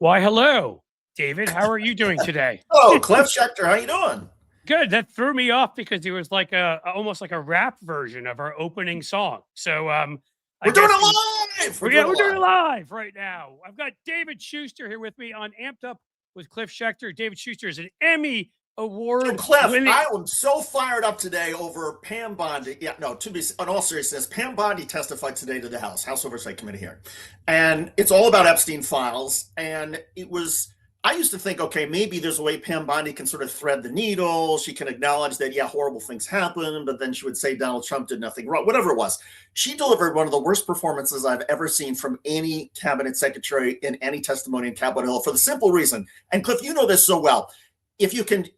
Why, hello, David. How are you doing today? Oh, Cliff Schecter, how you doing? Good. That threw me off because it was like almost like a rap version of our opening song. So I We're doing guess it live. we're doing it live right now. I've got David Shuster here with me on Amped Up with Cliff Schecter. David Shuster is an Emmy Award So, Cliff, winning. I am so fired up today over Pam Bondi. Yeah, no, to be in all seriousness, Pam Bondi testified today to the House Oversight Committee here. And it's all about Epstein files. And I used to think, okay, maybe there's a way Pam Bondi can sort of thread the needle. She can acknowledge that, yeah, horrible things happen, but then she would say Donald Trump did nothing wrong, whatever it was. She delivered one of the worst performances I've ever seen from any cabinet secretary in any testimony in Capitol Hill for the simple reason. And Cliff, you know this so well. If you can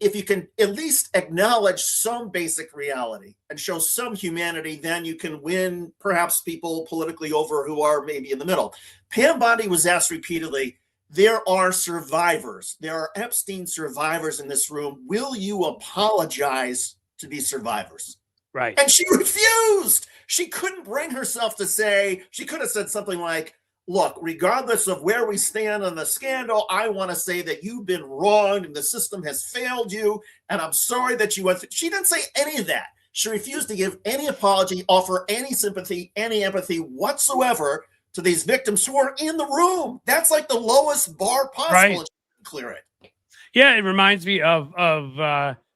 at least acknowledge some basic reality and show some humanity, then you can win perhaps people politically over who are maybe in the middle. Pam Bondi was asked repeatedly, there are survivors. There are Epstein survivors in this room. Will you apologize to these survivors? Right. And she refused. She couldn't bring herself to say, she could have said something like, look, regardless of where we stand on the scandal, I want to say that you've been wronged and the system has failed you. And I'm sorry that you went through. She didn't say any of that. She refused to give any apology, offer any sympathy, any empathy whatsoever to these victims who are in the room. That's like the lowest bar possible. Right. And she can clear it. Yeah, it reminds me of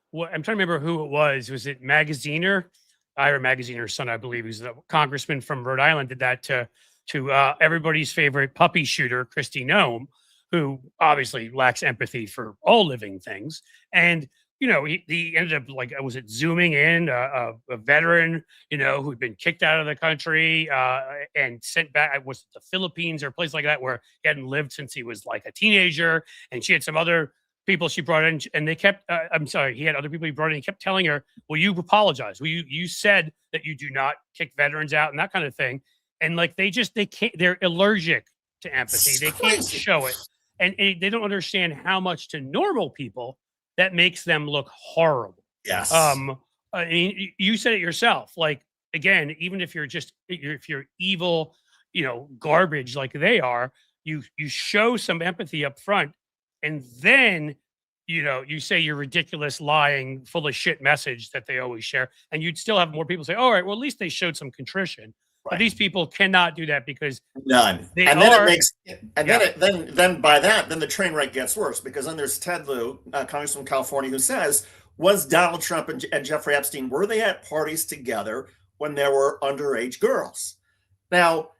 what I'm trying to remember who it was. Was it Magaziner? Ira Magaziner's son, I believe. He's the congressman from Rhode Island. Did that to everybody's favorite puppy shooter, Kristi Noem, who obviously lacks empathy for all living things. And, you know, he ended up like, was it zooming in a veteran, you know, who'd been kicked out of the country and sent back, was it the Philippines or a place like that where he hadn't lived since he was like a teenager. And she had some other people she brought in and they kept, he had other people he brought in. He kept telling her, well, you apologize. Well, you said that you do not kick veterans out and that kind of thing. And like they can't, they're allergic to empathy. They can't show it. And they don't understand how much to normal people that makes them look horrible. Yes. I mean, you said it yourself. Like, again, even if you're evil, you know, garbage like they are, you show some empathy up front. And then, you know, you say your ridiculous, lying, full of shit message that they always share. And you'd still have more people say, all right, well, at least they showed some contrition. Right. But these people cannot do that because none. And then it makes, and then by that, then the train wreck gets worse because then there's Ted Lieu, Congressman from California, who says, was Donald Trump and Jeffrey Epstein, were they at parties together when there were underage girls? Now,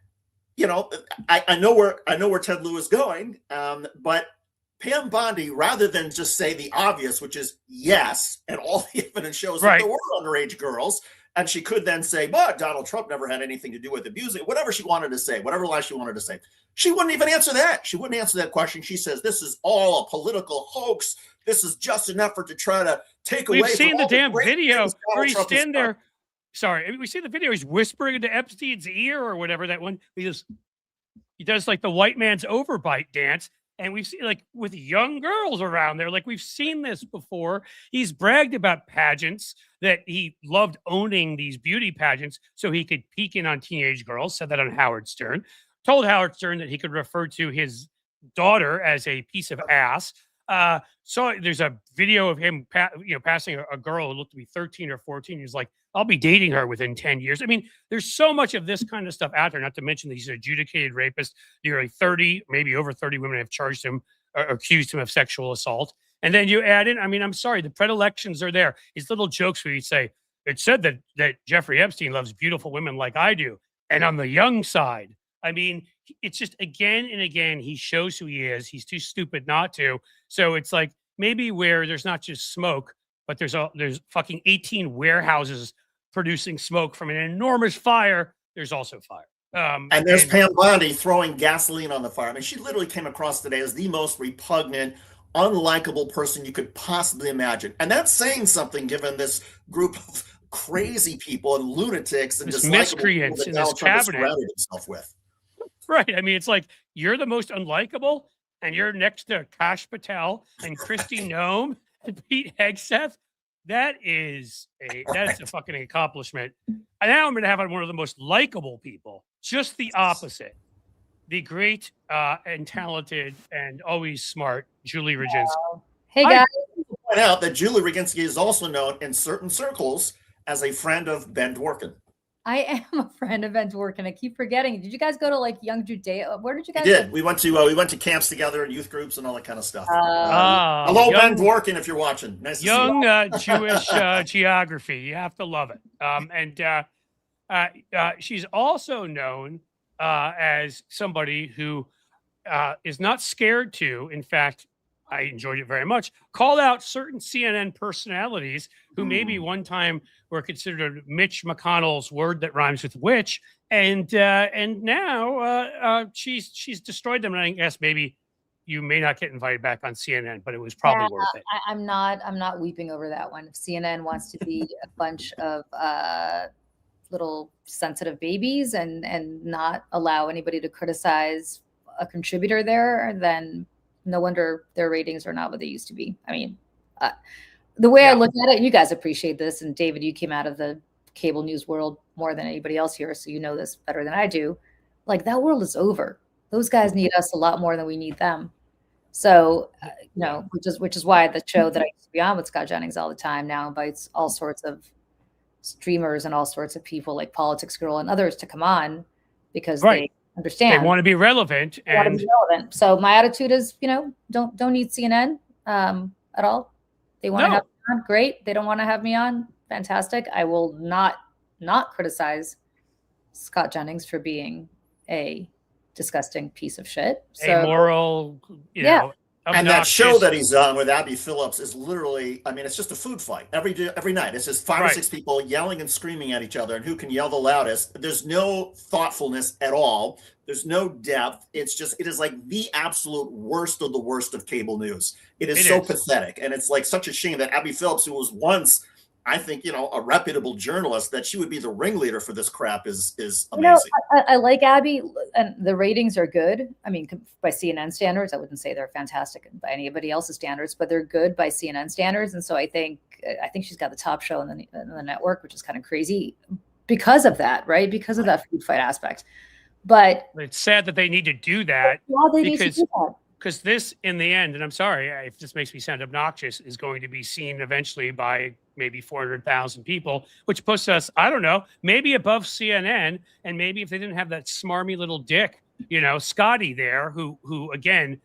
you know, I know where Ted Lieu is going, but Pam Bondi, rather than just say the obvious, which is yes, and all the evidence shows that there were underage girls. And she could then say, but Donald Trump never had anything to do with abusing, whatever she wanted to say, whatever lie she wanted to say. She wouldn't even answer that. She wouldn't answer that question. She says, this is all a political hoax. This is just an effort to try to take away. We've seen the damn video where he's standing there. Sorry, we see the video. He's whispering into Epstein's ear or whatever that one. He does like the white man's overbite dance. And we've seen like with young girls around there, like we've seen this before. He's bragged about pageants, that he loved owning these beauty pageants so he could peek in on teenage girls. Said that on Howard Stern. Told Howard Stern that he could refer to his daughter as a piece of ass. So there's a video of him, passing a girl who looked to be 13 or 14. He's like, I'll be dating her within 10 years. I mean, there's so much of this kind of stuff out there, not to mention that he's an adjudicated rapist. Nearly 30, maybe over 30 women have charged him or accused him of sexual assault. And then you add in, I mean, I'm sorry, the predilections are there. His little jokes where he'd say, it said that Jeffrey Epstein loves beautiful women like I do. And on the young side, I mean, it's just again and again, he shows who he is. He's too stupid not to. So it's like maybe where there's not just smoke, but there's fucking 18 warehouses producing smoke from an enormous fire. There's also fire. And there's Pam Bondi throwing gasoline on the fire. I mean, she literally came across today as the most repugnant, unlikable person you could possibly imagine. And that's saying something given this group of crazy people and lunatics and miscreants in this cabinet himself with. Right. I mean, it's like you're the most unlikable and you're next to Kash Patel and Kristi Noem and Pete Hegseth. That's a fucking accomplishment. And now I'm going to have one of the most likable people, just the opposite. the great and talented and always smart Julie Roginsky. Hey, guys. Point out that Julie Roginsky is also known in certain circles as a friend of Ben Dworkin. I am a friend of Ben Dworkin. I keep forgetting. Did you guys go to like Young Judea? Where did you guys go? We went to camps together, youth groups, and all that kind of stuff. Hello, Ben Dworkin, if you're watching. Nice to young Jewish geography. You have to love it. And she's also known as somebody who is not scared to, in fact, I enjoyed it very much, called out certain CNN personalities who maybe one time were considered Mitch McConnell's word that rhymes with witch, and now she's destroyed them. And I guess maybe you may not get invited back on CNN, but it was probably worth it. I'm not weeping over that one. If CNN wants to be a bunch of little sensitive babies and not allow anybody to criticize a contributor there, then no wonder their ratings are not what they used to be. I mean, the way I look at it, you guys appreciate this. And David, you came out of the cable news world more than anybody else here, so you know this better than I do. Like, that world is over. Those guys need us a lot more than we need them. So, which is why the show that I used to be on with Scott Jennings all the time now invites all sorts of streamers and all sorts of people like Politics Girl and others to come on because they understand. They want to be relevant. So my attitude is, don't need CNN at all. They want to have me on, great. They don't want to have me on, fantastic. I will not criticize Scott Jennings for being a disgusting piece of shit. Amoral, know. And that show that he's on with Abby Phillips is literally, I mean, it's just a food fight every night. It's just 5 or 6 people yelling and screaming at each other and who can yell the loudest. There's no thoughtfulness at all. There's no depth. It is like the absolute worst of the worst of cable news. It is so pathetic. And it's like such a shame that Abby Phillips, who was once, I think, a reputable journalist, that she would be the ringleader for this crap is amazing. I like Abby, and the ratings are good. I mean, by CNN standards, I wouldn't say they're fantastic by anybody else's standards, but they're good by CNN standards. And so I think she's got the top show in the network, which is kind of crazy because of that, right? Because of that food fight aspect. But it's sad that they need to do that. Because this, in the end, and I'm sorry if this makes me sound obnoxious, is going to be seen eventually by maybe 400,000 people, which puts us, I don't know, maybe above CNN. And maybe if they didn't have that smarmy little dick, Scotty there, who again,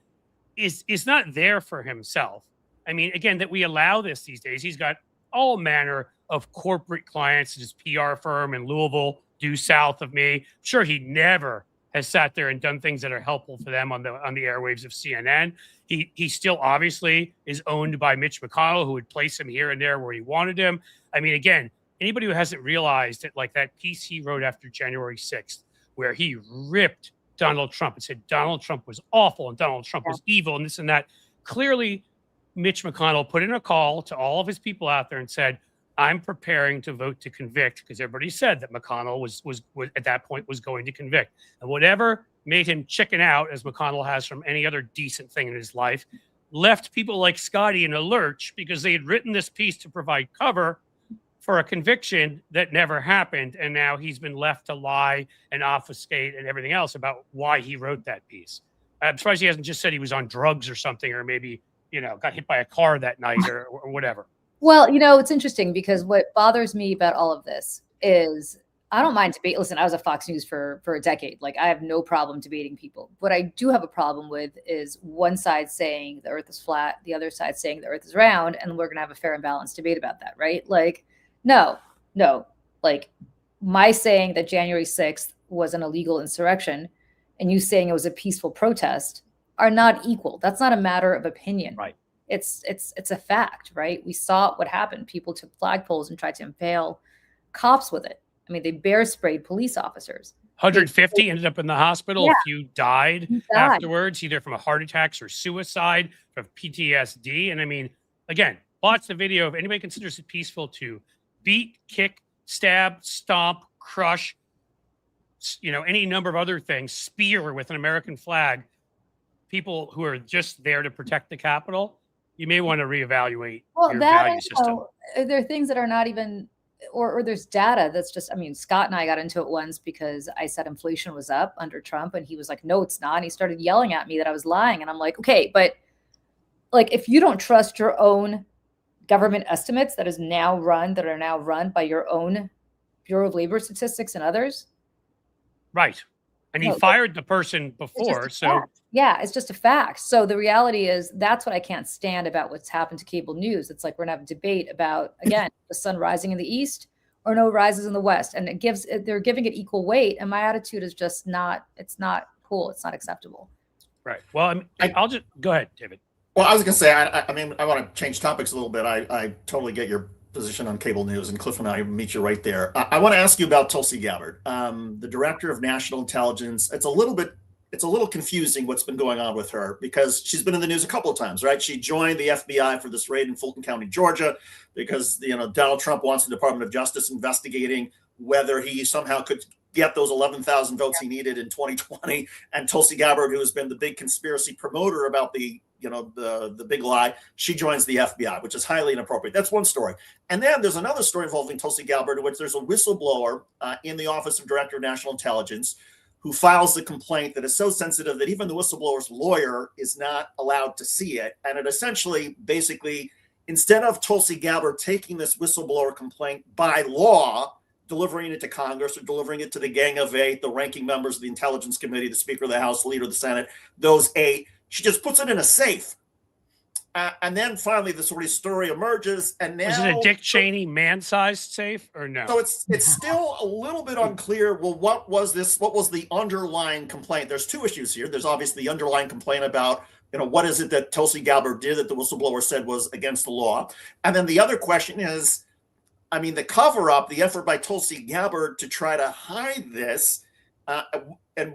is not there for himself. I mean, again, that we allow this these days. He's got all manner of corporate clients, his PR firm in Louisville, due south of me. I'm sure he never has sat there and done things that are helpful for them on the airwaves of CNN. He still obviously is owned by Mitch McConnell, who would place him here and there where he wanted him. I mean, again, anybody who hasn't realized that, like that piece he wrote after January 6th, where he ripped Donald Trump and said Donald Trump was awful and Donald Trump was evil and this and that. Clearly, Mitch McConnell put in a call to all of his people out there and said, I'm preparing to vote to convict, because everybody said that McConnell was at that point was going to convict. And whatever made him chicken out, as McConnell has from any other decent thing in his life, left people like Scotty in a lurch because they had written this piece to provide cover for a conviction that never happened. And now he's been left to lie and obfuscate and everything else about why he wrote that piece. I'm surprised he hasn't just said he was on drugs or something, or maybe, got hit by a car that night or whatever. Well, it's interesting because what bothers me about all of this is I don't mind debate. Listen, I was at Fox News for a decade. Like, I have no problem debating people. What I do have a problem with is one side saying the earth is flat, the other side saying the earth is round, and we're going to have a fair and balanced debate about that, right? Like, no. Like, my saying that January 6th was an illegal insurrection and you saying it was a peaceful protest are not equal. That's not a matter of opinion. Right. It's a fact, right? We saw what happened. People took flagpoles and tried to impale cops with it. I mean, they bear sprayed police officers. 150 ended up in the hospital. A few died afterwards, either from a heart attacks or suicide, from PTSD. And I mean, again, watch the video. If anybody considers it peaceful to beat, kick, stab, stomp, crush, any number of other things, spear with an American flag, people who are just there to protect the Capitol, you may want to reevaluate your value system. There are things that are not even or there's data that's just, I mean, Scott and I got into it once because I said inflation was up under Trump, and he was like, no, it's not. And he started yelling at me that I was lying. And I'm like, okay, but like, if you don't trust your own government estimates that are now run by your own Bureau of Labor Statistics and others. Right. And he fired the person before. So yeah, it's just a fact. So the reality is that's what I can't stand about what's happened to cable news. It's like we're gonna have a debate about, again, the sun rising in the east or no rises in the west. And they're giving it equal weight. And my attitude is just it's not cool. It's not acceptable. Right. Well, I'll just go ahead, David. Well, I was going to say, I mean, I want to change topics a little bit. I totally get your position on cable news, and Cliff and I meet you right there. I want to ask you about Tulsi Gabbard, the director of national intelligence. It's a little confusing what's been going on with her, because she's been in the news a couple of times, right? She joined the FBI for this raid in Fulton County, Georgia, because Donald Trump wants the Department of Justice investigating whether he somehow could get those 11,000 votes he needed in 2020. And Tulsi Gabbard, who has been the big conspiracy promoter about the big lie, she joins the FBI, which is highly inappropriate. That's one story. And then there's another story involving Tulsi Gabbard, in which there's a whistleblower in the Office of Director of National Intelligence who files the complaint that is so sensitive that even the whistleblower's lawyer is not allowed to see it. And it essentially, basically, instead of Tulsi Gabbard taking this whistleblower complaint by law, delivering it to Congress or delivering it to the Gang of Eight, the ranking members of the Intelligence Committee, the Speaker of the House, the Leader of the Senate, those 8, she just puts it in a safe. And then finally, the sort of story emerges. And now, is it a Dick Cheney man-sized safe or no? So it's still a little bit unclear. Well, what was the underlying complaint? There's 2 issues here. There's obviously the underlying complaint about, what is it that Tulsi Gabbard did that the whistleblower said was against the law? And then the other question is, I mean, the cover-up, the effort by Tulsi Gabbard to try to hide this, and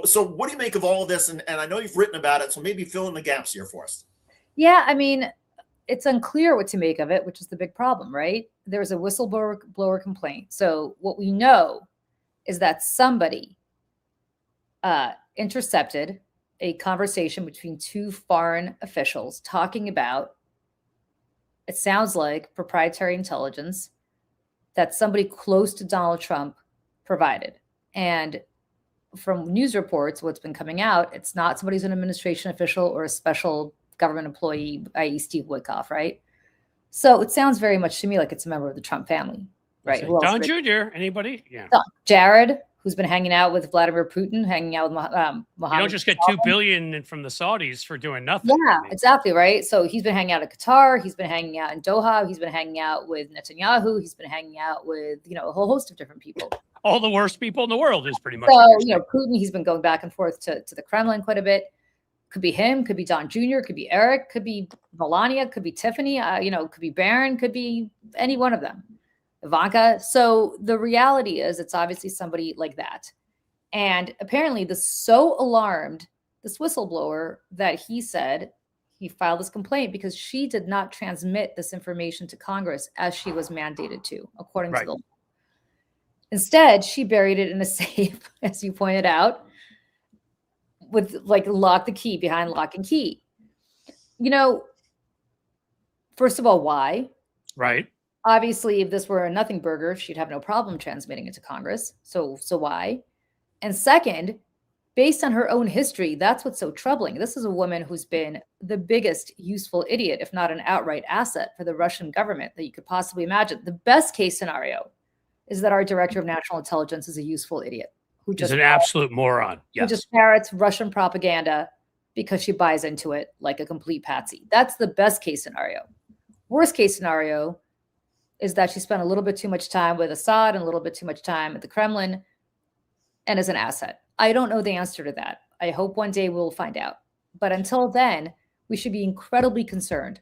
so what do you make of all of this? And I know you've written about it, so maybe fill in the gaps here for us. Yeah, I mean, it's unclear what to make of it, which is the big problem, right? There's a whistleblower complaint. So what we know is that somebody intercepted a conversation between 2 foreign officials talking about, it sounds like, proprietary intelligence that somebody close to Donald Trump provided. And from news reports, what's been coming out, it's not somebody who's an administration official or a special government employee, i.e. Steve Witkoff, right? So it sounds very much to me like it's a member of the Trump family, right? Don Jr., anybody? Yeah. Jared, who's been hanging out with Vladimir Putin, hanging out with Mohammed. You don't just get $2 billion from the Saudis for doing nothing. Yeah, exactly, right? So he's been hanging out in Qatar. He's been hanging out in Doha. He's been hanging out with Netanyahu. He's been hanging out with, a whole host of different people. All the worst people in the world is pretty much. So, Putin, he's been going back and forth to the Kremlin quite a bit. Could be him, could be Don Jr., could be Eric, could be Melania, could be Tiffany, could be Barron, could be any one of them, Ivanka. So the reality is it's obviously somebody like that. And apparently this so alarmed this whistleblower that he said he filed this complaint because she did not transmit this information to Congress as she was mandated to, according to the law. Instead, she buried it in a safe, as you pointed out, with lock the key behind lock and key. First of all, why? Right. Obviously, if this were a nothing burger, she'd have no problem transmitting it to Congress. So why? And second, based on her own history, that's what's so troubling. This is a woman who's been the biggest useful idiot, if not an outright asset for the Russian government that you could possibly imagine. The best case scenario is that our director of national intelligence is a useful idiot. Is an absolute moron. Yes. Who just parrots Russian propaganda because she buys into it like a complete patsy. That's the best case scenario. Worst case scenario is that she spent a little bit too much time with Assad and a little bit too much time at the Kremlin and is an asset. I don't know the answer to that. I hope one day we'll find out. But until then, we should be incredibly concerned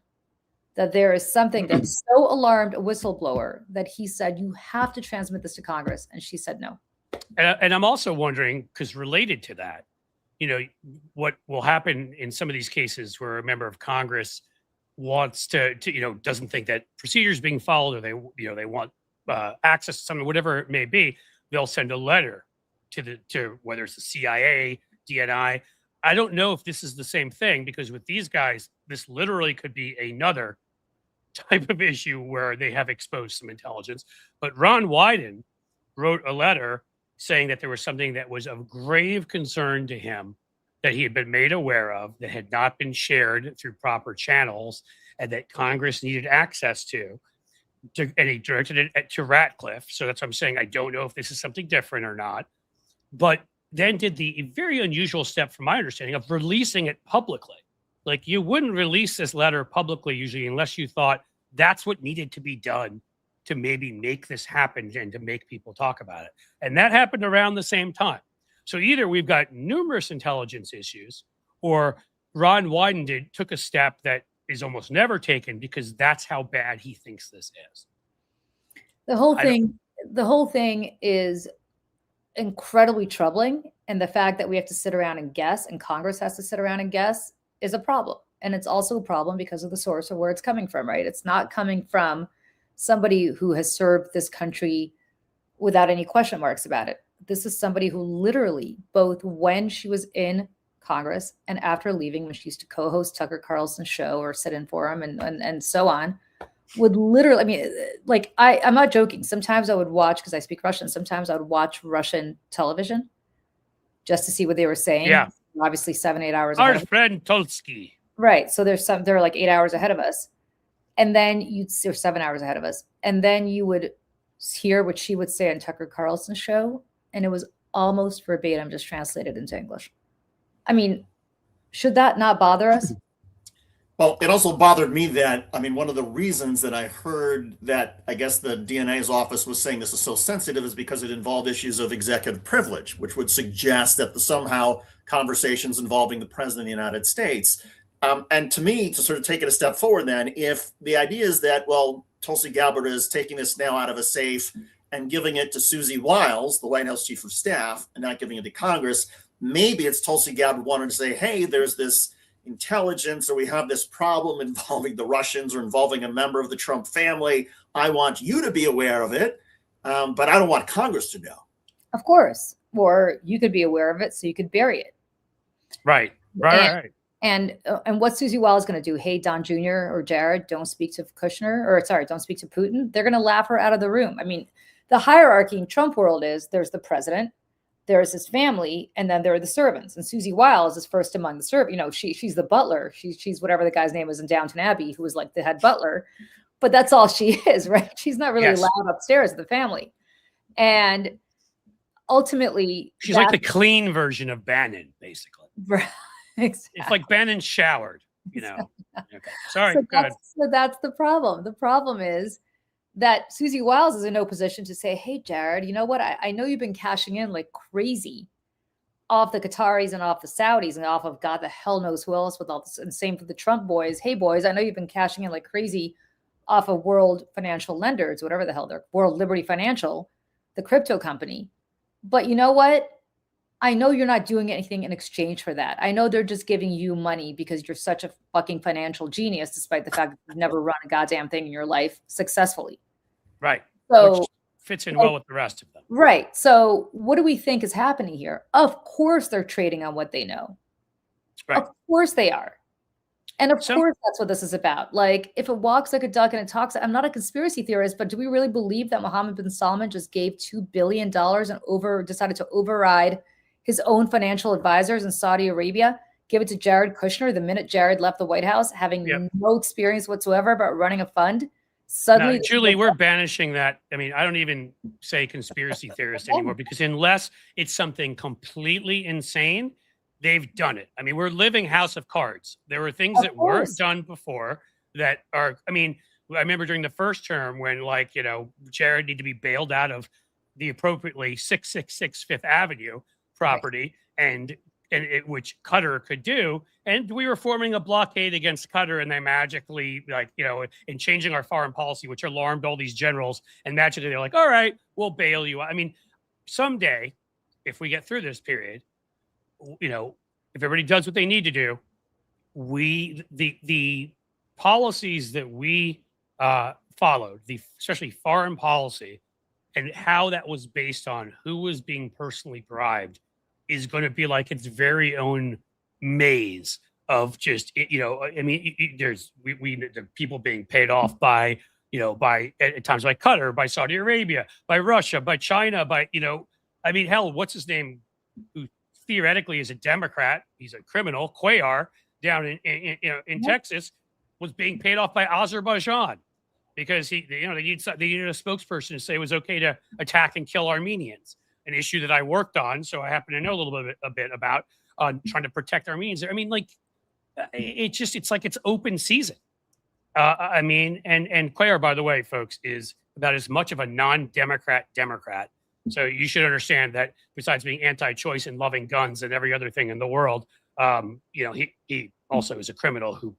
that there is something that so alarmed a whistleblower that he said, you have to transmit this to Congress. And she said no. And I'm also wondering, because related to that, what will happen in some of these cases where a member of Congress wants to doesn't think that procedures being followed, or they want access to something, whatever it may be, they'll send a letter to whether it's the CIA, DNI. I don't know if this is the same thing, because with these guys, this literally could be another type of issue where they have exposed some intelligence. But Ron Wyden wrote a letter saying that there was something that was of grave concern to him that he had been made aware of that had not been shared through proper channels and that Congress needed access to and he directed it to Ratcliffe. So that's what I'm saying. I don't know if this is something different or not, but then did the very unusual step, from my understanding, of releasing it publicly. Like, you wouldn't release this letter publicly usually unless you thought that's what needed to be done to maybe make this happen and to make people talk about it. And that happened around the same time. So either we've got numerous intelligence issues, or Ron Wyden took a step that is almost never taken because that's how bad he thinks this is. The whole thing is incredibly troubling. And the fact that we have to sit around and guess, and Congress has to sit around and guess, is a problem. And it's also a problem because of the source of where it's coming from, right? It's not coming from somebody who has served this country without any question marks about it. This is somebody who literally, both when she was in Congress and after leaving, when she used to co-host Tucker Carlson's show or sit in for him and so on, would literally, I mean, like, I'm not joking. Sometimes I would watch, because I speak Russian, sometimes I would watch Russian television just to see what they were saying. Yeah. Obviously 7-8 hours Our ahead. friend Tulsi. Right. So they're like 8 hours ahead of us. And then or 7 hours ahead of us. And then you would hear what she would say on Tucker Carlson's show. And it was almost verbatim, just translated into English. I mean, should that not bother us? Well, it also bothered me that, I mean, one of the reasons that I heard that, I guess, the DNA's office was saying this is so sensitive is because it involved issues of executive privilege, which would suggest that somehow conversations involving the president of the United States. And to me, to sort of take it a step forward then, if the idea is that, well, Tulsi Gabbard is taking this now out of a safe and giving it to Susie Wiles, the White House chief of staff, and not giving it to Congress, maybe it's Tulsi Gabbard wanting to say, hey, there's this intelligence, or we have this problem involving the Russians or involving a member of the Trump family. I want you to be aware of it, but I don't want Congress to know. Of course. Or you could be aware of it so you could bury it. Right. And what's Susie Wiles going to do? Hey, Don Jr. or Jared, don't speak to Kushner, or sorry, don't speak to Putin. They're going to laugh her out of the room. I mean, the hierarchy in Trump world is there's the president, there's his family, and then there are the servants. And Susie Wiles is first among the servants. You know, she's the butler. She's whatever the guy's name is in Downton Abbey, who was like the head butler. But that's all she is, right? She's not really allowed upstairs of the family. And ultimately, she's like the clean version of Bannon, basically. Right. Exactly. It's like Bannon showered, you know. Okay. Sorry, so go ahead. So that's the problem. The problem is that Susie Wiles is in no position to say, hey, Jared, you know what? I know you've been cashing in like crazy off the Qataris and off the Saudis and off of God the hell knows who else with all this. And same for the Trump boys. Hey, boys, I know you've been cashing in like crazy off of World Financial Lenders, whatever the hell they're, World Liberty Financial, the crypto company. But you know what? I know you're not doing anything in exchange for that. I know they're just giving you money because you're such a fucking financial genius, despite the fact that you've never run a goddamn thing in your life successfully. Right. So which fits in well with the rest of them. Right. So what do we think is happening here? Of course they're trading on what they know. Right. Of course they are. And of course that's what this is about. Like, if it walks like a duck and it talks, I'm not a conspiracy theorist, but do we really believe that Mohammed bin Salman just gave $2 billion and decided to override his own financial advisors in Saudi Arabia, give it to Jared Kushner the minute Jared left the White House, having no experience whatsoever about running a fund? Suddenly, no, Julie, we're banishing that. I mean, I don't even say conspiracy theorist anymore, because unless it's something completely insane, they've done it. I mean, we're living House of Cards. There were things that weren't done before that are, I mean, I remember during the first term when, like, you know, Jared needed to be bailed out of the appropriately 666 Fifth Avenue property, and which Qatar could do, and we were forming a blockade against Qatar, and they magically, like, you know, and changing our foreign policy, which alarmed all these generals, and magically they're like, all right, we'll bail you out. I mean, someday, if we get through this period, you know, if everybody does what they need to do, the policies that we followed, especially foreign policy, and how that was based on who was being personally bribed, is going to be like its very own maze just, I mean, there's the people being paid off by, by at times by Qatar, by Saudi Arabia, by Russia, by China, by, I mean, hell, what's his name? Who theoretically is a Democrat. He's a criminal, Cuellar, down in Texas, was being paid off by Azerbaijan because they needed a spokesperson to say it was okay to attack and kill Armenians, an issue that I worked on. So I happen to know a bit about trying to protect Armenians. I mean, like, it's like it's open season. I mean, and Cuellar, by the way, folks, is about as much of a non-Democrat Democrat. So you should understand that besides being anti-choice and loving guns and every other thing in the world, he also is a criminal who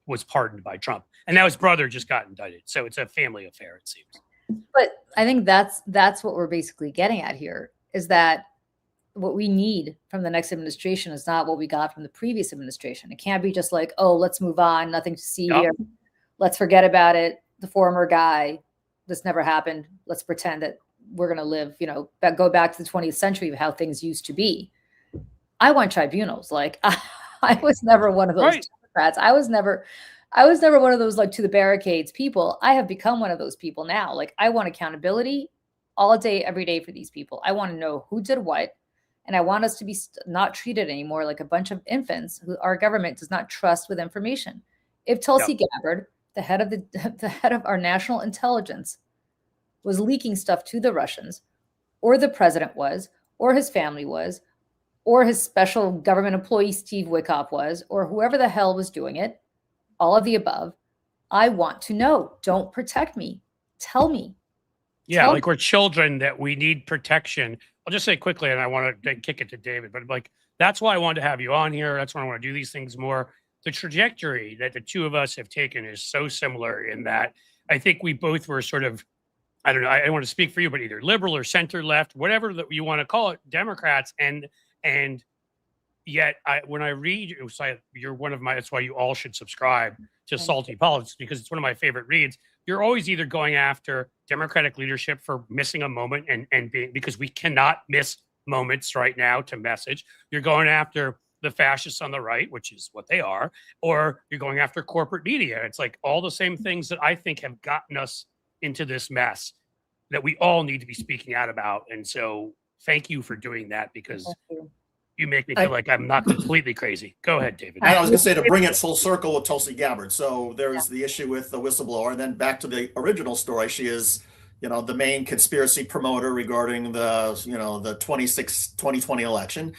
was pardoned by Trump, and now his brother just got indicted. So it's a family affair, it seems. But I think that's what we're basically getting at here, is that what we need from the next administration is not what we got from the previous administration. It can't be just like, oh, let's move on, nothing to see here. Let's forget about it. The former guy, this never happened. Let's pretend that we're going to live, go back to the 20th century of how things used to be. I want tribunals. Like, I was never one of those Democrats. I was never one of those like to the barricades people. I have become one of those people now. Like, I want accountability all day, every day for these people. I want to know who did what. And I want us to be not treated anymore like a bunch of infants who our government does not trust with information. If Tulsi Gabbard, the head of our national intelligence, was leaking stuff to the Russians, or the president was, or his family was, or his special government employee Steve Wickoff was, or whoever the hell was doing it, all of the above, I want to know. Don't protect me. Tell me. Yeah, like we're children that we need protection. I'll just say quickly, and I want to kick it to David, but like, that's why I wanted to have you on here. That's why I want to do these things more. The trajectory that the two of us have taken is so similar in that I think we both were sort of, I don't know, I don't want to speak for you, but either liberal or center left, whatever that you want to call it, Democrats. And yet when I read, you're one of my, that's why you all should subscribe to Salty Politics, because it's one of my favorite reads. You're always either going after Democratic leadership for missing a moment and being, because we cannot miss moments right now to message. You're going after the fascists on the right, which is what they are, or you're going after corporate media. It's like all the same things that I think have gotten us into this mess that we all need to be speaking out about. And so thank you for doing that, because you make me feel like I'm not completely crazy. Go ahead, David. I was going to say, to bring it full circle with Tulsi Gabbard. So there's the issue with the whistleblower, and then back to the original story. She is, the main conspiracy promoter regarding the, the 2020 election.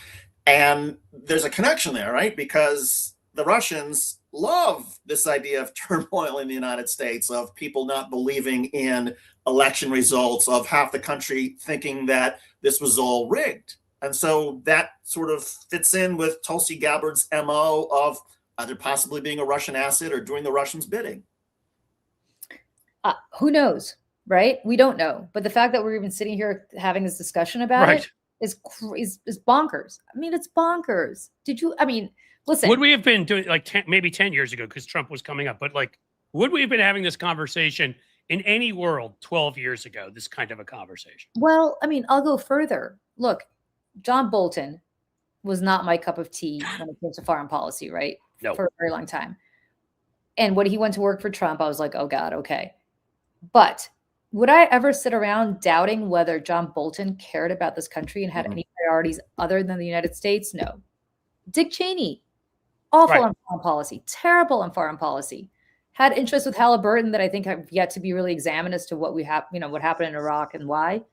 And there's a connection there, right? Because the Russians love this idea of turmoil in the United States, of people not believing in election results, of half the country thinking that this was all rigged. And so that sort of fits in with Tulsi Gabbard's MO of either possibly being a Russian asset or doing the Russians' bidding. Who knows, right? We don't know. But the fact that we're even sitting here having this discussion about it is bonkers. I mean, it's bonkers. Listen. Would we have been doing maybe 10 years ago, because Trump was coming up, but would we have been having this conversation in any world 12 years ago, this kind of a conversation? Well, I mean, I'll go further. Look, John Bolton was not my cup of tea when it came to foreign policy, right? No. For a very long time. And when he went to work for Trump, I was like, oh God, okay. But would I ever sit around doubting whether John Bolton cared about this country and had any priorities other than the United States? No. Dick Cheney, awful on foreign policy, terrible on foreign policy. Had interests with Halliburton that I think have yet to be really examined as to what what happened in Iraq and why.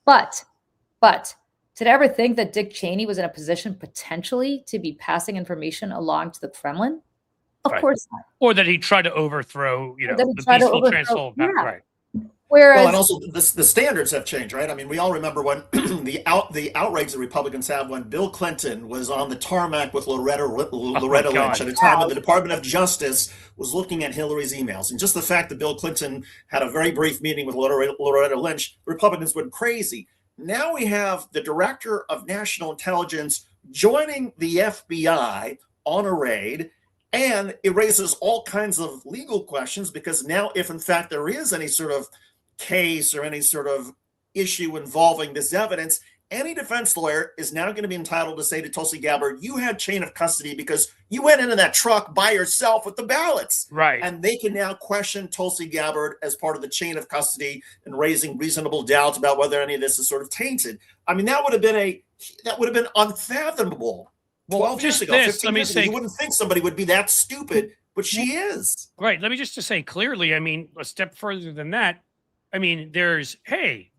But did I ever think that Dick Cheney was in a position potentially to be passing information along to the Kremlin? Of course not. Or that he tried to overthrow, the peaceful transfer. Right. Whereas, and also the standards have changed, right? I mean, we all remember when the outrage the Republicans have when Bill Clinton was on the tarmac with Loretta Lynch at a time when the Department of Justice was looking at Hillary's emails. And just the fact that Bill Clinton had a very brief meeting with Loretta Lynch, the Republicans went crazy. Now we have the Director of National Intelligence joining the FBI on a raid, and it raises all kinds of legal questions, because now if in fact there is any sort of case or any sort of issue involving this evidence, any defense lawyer is now going to be entitled to say to Tulsi Gabbard, you had chain of custody because you went into that truck by yourself with the ballots. Right. And they can now question Tulsi Gabbard as part of the chain of custody and raising reasonable doubts about whether any of this is sort of tainted. I mean, that would have been unfathomable 12 years ago, 15 years ago. You wouldn't think somebody would be that stupid, but she is. Right. Let me just say clearly, I mean, a step further than that. I mean, there's, hey,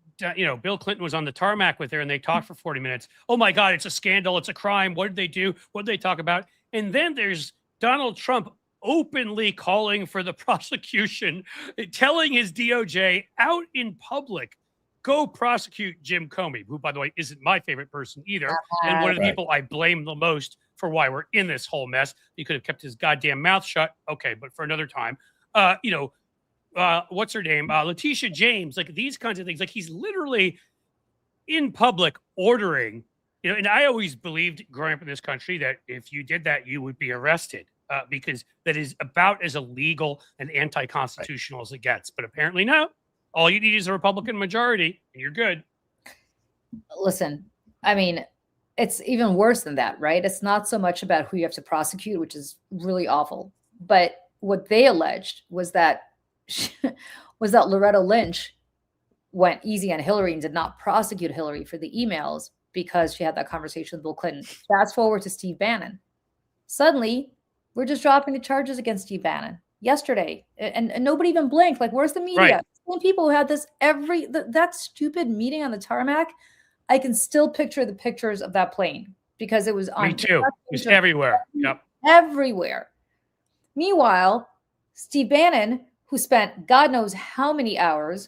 Bill Clinton was on the tarmac with her and they talked for 40 minutes. Oh my God, it's a scandal. It's a crime. What did they do? What did they talk about? And then there's Donald Trump openly calling for the prosecution, telling his DOJ out in public, go prosecute Jim Comey, who, by the way, isn't my favorite person either. And one of the people I blame the most for why we're in this whole mess. He could have kept his goddamn mouth shut. Okay, but for another time. What's her name? Letitia James, like these kinds of things. Like he's literally in public ordering, and I always believed growing up in this country that if you did that, you would be arrested because that is about as illegal and anti-constitutional as it gets. But apparently no, all you need is a Republican majority and you're good. Listen, I mean, it's even worse than that, right? It's not so much about who you have to prosecute, which is really awful. But what they alleged was that Loretta Lynch went easy on Hillary and did not prosecute Hillary for the emails because she had that conversation with Bill Clinton. Fast forward to Steve Bannon. Suddenly, we're just dropping the charges against Steve Bannon yesterday. And nobody even blinked. Like, where's the media? Right. Same people who had this that stupid meeting on the tarmac. I can still picture the pictures of that plane because it was on. Me too. It was everywhere. Yep. Everywhere. Meanwhile, Steve Bannon, who spent God knows how many hours,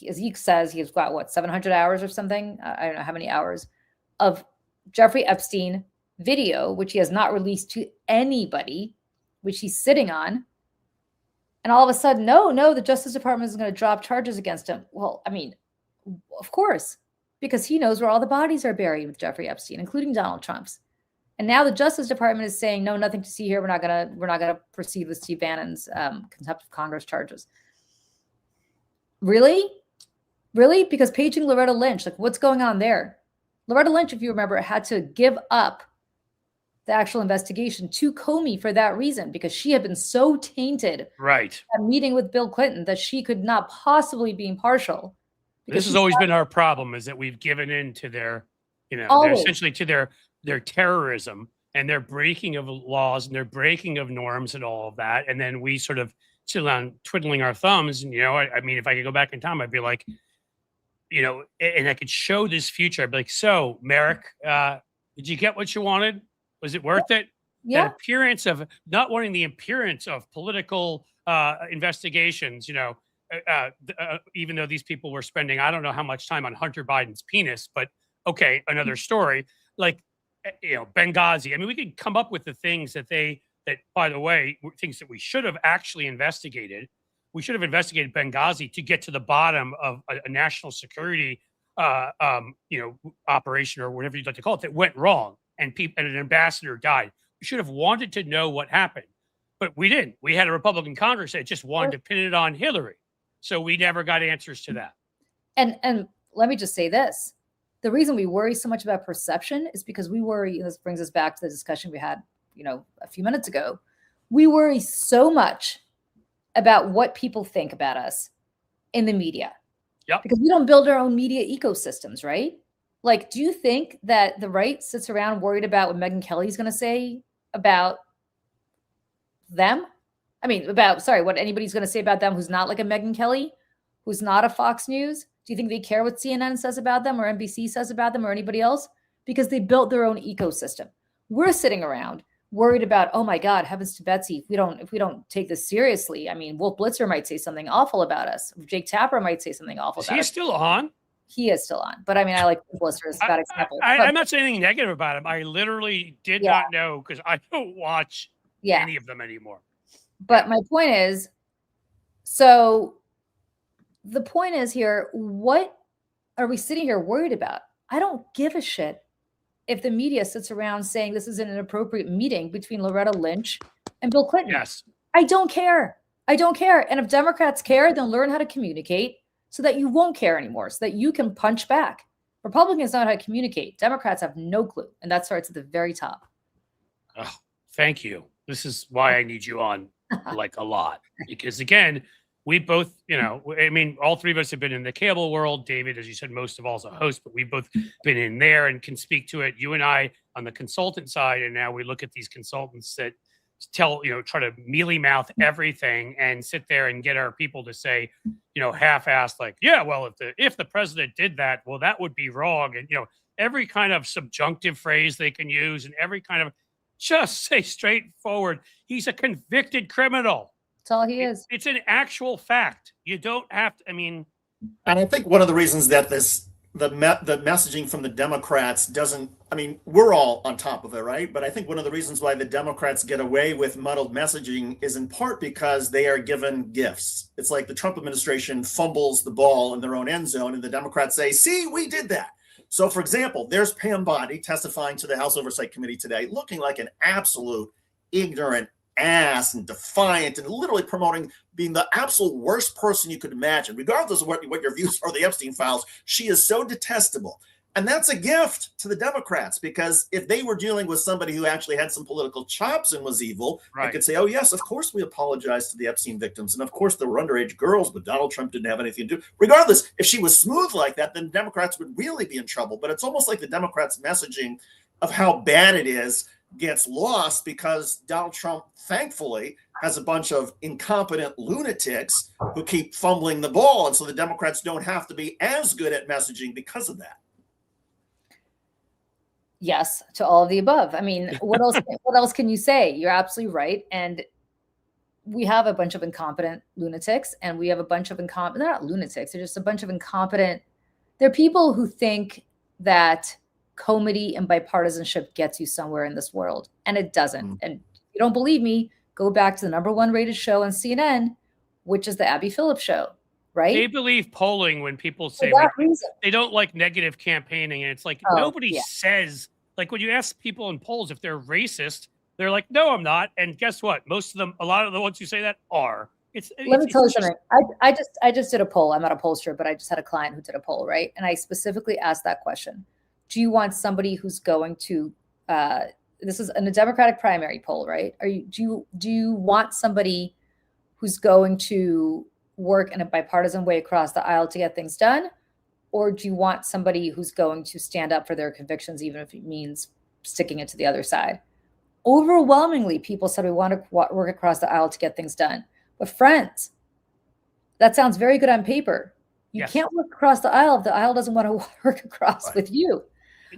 as he says, he's got what, 700 hours or something? I don't know how many hours of Jeffrey Epstein video, which he has not released to anybody, which he's sitting on. And all of a sudden, no, the Justice Department is going to drop charges against him. Well, I mean, of course, because he knows where all the bodies are buried with Jeffrey Epstein, including Donald Trump's. And now the Justice Department is saying, no, nothing to see here. We're not gonna proceed with Steve Bannon's contempt of Congress charges. Really? Because paging Loretta Lynch, like what's going on there? Loretta Lynch, if you remember, had to give up the actual investigation to Comey for that reason, because she had been so tainted. Right. At meeting with Bill Clinton that she could not possibly be impartial. This has always been our problem, is that we've given in to their, they're essentially to their terrorism and their breaking of laws and their breaking of norms and all of that. And then we sort of sit around twiddling our thumbs. And, I mean, if I could go back in time, I'd be like, and I could show this future. I'd be like, so Merrick, did you get what you wanted? Was it worth it? Yeah. That appearance of not wanting the appearance of political investigations, even though these people were spending, I don't know how much time on Hunter Biden's penis, but okay, another story. Like, Benghazi. I mean, we could come up with the things that by the way, things that we should have actually investigated. We should have investigated Benghazi to get to the bottom of a national security, operation or whatever you'd like to call it that went wrong, and an ambassador died. We should have wanted to know what happened, but we didn't. We had a Republican Congress that just wanted to pin it on Hillary, so we never got answers to that. And let me just say this. The reason we worry so much about perception is because we worry, this brings us back to the discussion we had, a few minutes ago. We worry so much about what people think about us in the media. Yep. Because we don't build our own media ecosystems, right? Like, do you think that the right sits around worried about what Megyn Kelly's going to say about them? I mean, what anybody's going to say about them who's not like a Megyn Kelly, who's not a Fox News? Do you think they care what CNN says about them or NBC says about them or anybody else? Because they built their own ecosystem. We're sitting around worried about, oh my God, heavens to Betsy, if we don't take this seriously. I mean, Wolf Blitzer might say something awful about us. Jake Tapper might say something awful about us. Is he still on? He is still on. But I mean, I like Wolf Blitzer as a bad example. I'm not saying anything negative about him. I literally did not know because I don't watch any of them anymore. But my point is, so the point is here, what are we sitting here worried about? I don't give a shit if the media sits around saying this is an inappropriate meeting between Loretta Lynch and Bill Clinton. Yes. I don't care. And if Democrats care, then learn how to communicate so that you won't care anymore, so that you can punch back. Republicans know how to communicate. Democrats have no clue. And that starts at the very top. Oh, thank you. This is why I need you on like a lot. Because again, we both, I mean, all three of us have been in the cable world. David, as you said, most of all as a host, but we've both been in there and can speak to it. You and I on the consultant side. And now we look at these consultants that try to mealy mouth everything and sit there and get our people to say, half-assed, like, yeah, well, if the president did that, well, that would be wrong. And, every kind of subjunctive phrase they can use and every kind of just say straightforward, he's a convicted criminal. That's all he is. It's an actual fact. You don't have to, and I think one of the reasons that the messaging from the Democrats doesn't, we're all on top of it, right? But I think one of the reasons why the Democrats get away with muddled messaging is in part because they are given gifts. It's like the Trump administration fumbles the ball in their own end zone and the Democrats say, see, we did that. So for example, there's Pam Bondi testifying to the House Oversight Committee today, looking like an absolute ignorant ass and defiant and literally promoting being the absolute worst person you could imagine. Regardless of what your views are, the Epstein files, she is so detestable. And that's a gift to the Democrats, because if they were dealing with somebody who actually had some political chops and was evil, right, they could say, oh, yes, of course we apologize to the Epstein victims. And of course there were underage girls, but Donald Trump didn't have anything to do. Regardless, if she was smooth like that, then Democrats would really be in trouble. But it's almost like the Democrats' messaging of how bad it is gets lost because Donald Trump, thankfully, has a bunch of incompetent lunatics who keep fumbling the ball. And so the Democrats don't have to be as good at messaging because of that. Yes, to all of the above. What else can you say? You're absolutely right. And we have a bunch of incompetent lunatics, and we have a bunch of they're not lunatics. They're just a bunch of incompetent. They're people who think that comedy and bipartisanship gets you somewhere in this world, and it doesn't. And if you don't believe me, go back to the #1 rated show on CNN, which is the Abby Phillips show, right? They believe polling when people say they don't like negative campaigning, and it's like nobody says, like when you ask people in polls if they're racist, they're like, no, I'm not. And guess what? Most of them, a lot of the ones who say that are. Let me tell you something. I just did a poll. I'm not a pollster, but I just had a client who did a poll, right? And I specifically asked that question. Do you want somebody who's going to this is in a Democratic primary poll, right? Do you want somebody who's going to work in a bipartisan way across the aisle to get things done? Or do you want somebody who's going to stand up for their convictions, even if it means sticking it to the other side? Overwhelmingly, people said we want to work across the aisle to get things done. But friends, that sounds very good on paper. You can't work across the aisle if the aisle doesn't want to work across with you.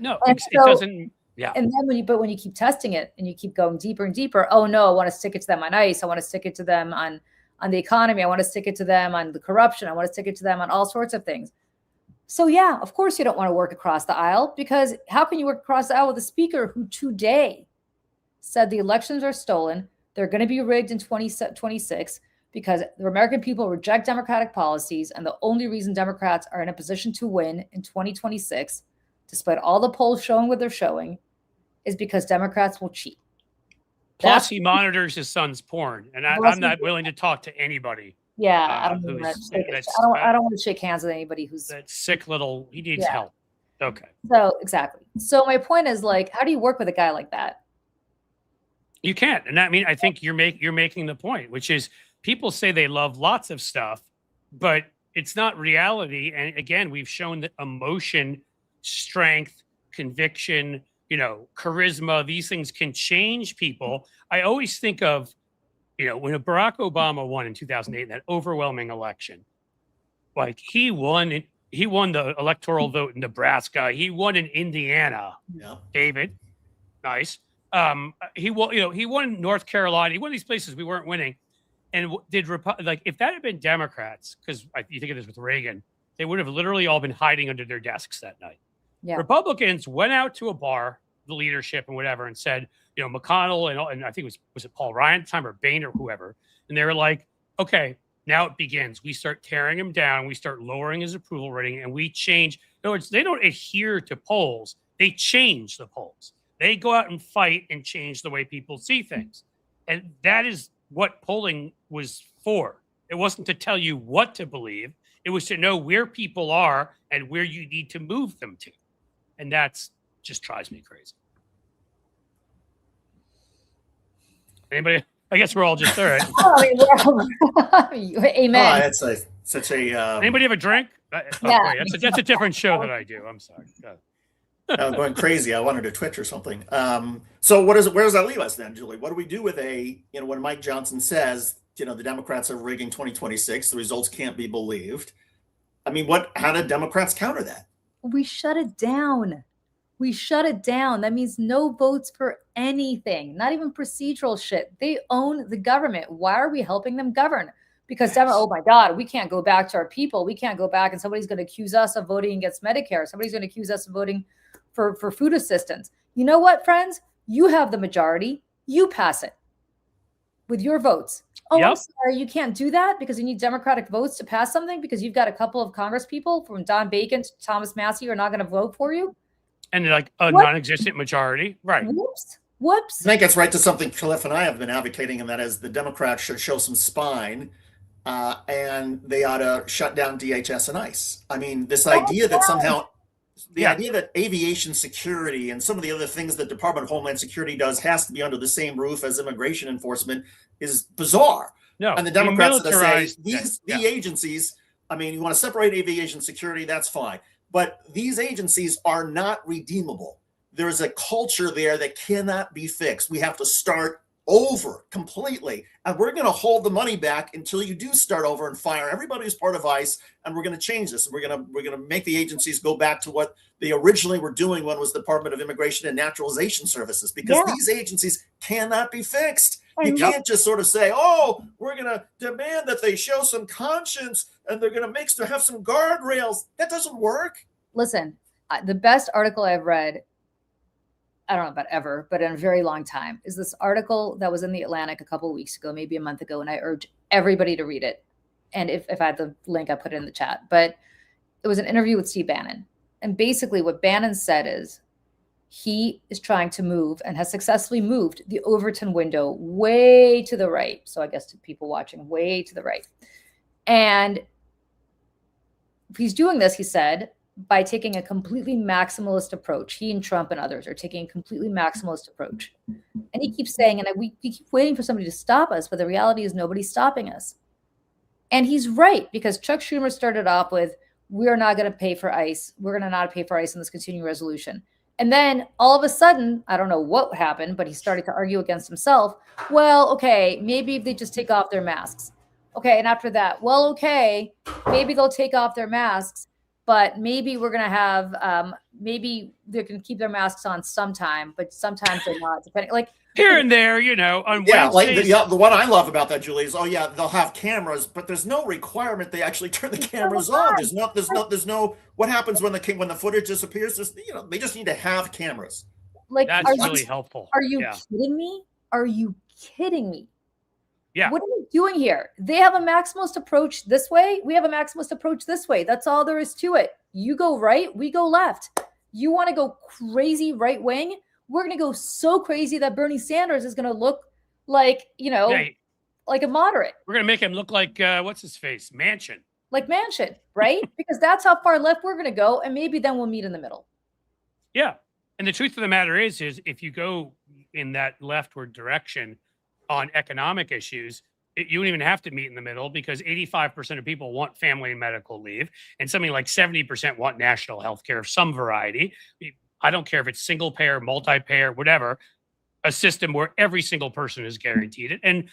No, it doesn't. Yeah. And then when you keep testing it and you keep going deeper and deeper, oh no, I want to stick it to them on ICE. I want to stick it to them on the economy. I want to stick it to them on the corruption. I want to stick it to them on all sorts of things. So yeah, of course you don't want to work across the aisle, because how can you work across the aisle with a speaker who today said the elections are stolen, they're going to be rigged in 2026 because the American people reject Democratic policies, and the only reason Democrats are in a position to win in 2026, despite all the polls showing what they're showing, is because Democrats will cheat. Plus, he monitors his son's porn, and I'm not willing to talk to anybody. Yeah, I don't want to shake hands with anybody who's that sick little. He needs help. Okay. So exactly. So my point is, like, how do you work with a guy like that? You can't. And I think you're making the point, which is people say they love lots of stuff, but it's not reality. And again, we've shown that emotion, strength, conviction, charisma, these things can change people. I always think of, when Barack Obama won in 2008, in that overwhelming election, like he won the electoral vote in Nebraska. He won in Indiana. Yeah. David. Nice. He won North Carolina. He won these places we weren't winning. And if that had been Democrats, because you think of this with Reagan, they would have literally all been hiding under their desks that night. Yeah. Republicans went out to a bar, the leadership and whatever, and said, McConnell and I think was it Paul Ryan at the time or Boehner or whoever. And they were like, okay, now it begins. We start tearing him down. We start lowering his approval rating, and we change. In other words, they don't adhere to polls. They change the polls. They go out and fight and change the way people see things. And that is what polling was for. It wasn't to tell you what to believe. It was to know where people are and where you need to move them to. And that's just drives me crazy. Anybody? I guess we're all just there. Right? Amen. It's such a. Anybody have a drink? Yeah. That's a different show that I do. I'm sorry. I'm going crazy. I wanted to Twitch or something. So where does that leave us then, Julie? What do we do with when Mike Johnson says, the Democrats are rigging 2026, the results can't be believed. I mean, how did Democrats counter that? We shut it down. We shut it down. That means no votes for anything, not even procedural shit. They own the government. Why are we helping them govern? Because, oh my God, we can't go back to our people. We can't go back and somebody's going to accuse us of voting against Medicare. Somebody's going to accuse us of voting for food assistance. You know what, friends? You have the majority. You pass it with your votes. Oh, yep. I'm sorry, you can't do that because you need Democratic votes to pass something because you've got a couple of Congress people from Don Bacon to Thomas Massie who are not going to vote for you. And like a non-existent majority. Right. Whoops. I think it's right to something Cliff and I have been advocating, and that is the Democrats should show some spine and they ought to shut down DHS and ICE. I mean, this idea that somehow the idea that aviation security and some of the other things that Department of Homeland Security does has to be under the same roof as immigration enforcement is bizarre. No, and the Democrats say the agencies, I mean, you want to separate aviation security, that's fine. But these agencies are not redeemable. There is a culture there that cannot be fixed. We have to start over completely. And we're going to hold the money back until you do start over and fire everybody who's part of ICE. And we're going to change this. We're going to make the agencies go back to what they originally were doing when it was the Department of Immigration and Naturalization Services, because these agencies cannot be fixed. You can't just sort of say, oh, we're going to demand that they show some conscience and they're going to have some guardrails. That doesn't work. Listen, the best article I've read, I don't know about ever, but in a very long time, is this article that was in the Atlantic a couple of weeks ago, maybe a month ago, and I urge everybody to read it. And if I had the link, I put it in the chat. But it was an interview with Steve Bannon. And basically what Bannon said is he is trying to move and has successfully moved the Overton window way to the right. So I guess to people watching, way to the right. And he's doing this, he said, by taking a completely maximalist approach. He and Trump and others are taking a completely maximalist approach. And he keeps saying, and we keep waiting for somebody to stop us, but the reality is nobody's stopping us. And he's right, because Chuck Schumer started off with, we're not going to pay for ICE. We're going to not pay for ICE in this continuing resolution. And then all of a sudden, I don't know what happened, but he started to argue against himself. Well, okay, maybe if they just take off their masks. Okay, and after that, well, okay, maybe they'll take off their masks, but maybe we're going to have, maybe they can keep their masks on sometime, but sometimes they're not, depending, like here and there, on Wednesdays. Like the one I love about that, Julie, is, they'll have cameras, but there's no requirement they actually turn the cameras on. There's no, what happens when the footage disappears? They just need to have cameras. Like, that's really helpful. Are you kidding me? Are you kidding me? Yeah. What are we doing here? They have a maximalist approach this way. We have a maximalist approach this way. That's all there is to it. You go right, we go left. You want to go crazy right wing? We're going to go so crazy that Bernie Sanders is going to look like, like a moderate. We're going to make him look like, what's his face? Manchin. Like Manchin, right? Because that's how far left we're going to go. And maybe then we'll meet in the middle. Yeah. And the truth of the matter is if you go in that leftward direction on economic issues, you don't even have to meet in the middle, because 85% of people want family and medical leave, and something like 70% want national health care of some variety. I don't care if it's single payer, multi-payer, whatever, a system where every single person is guaranteed it, and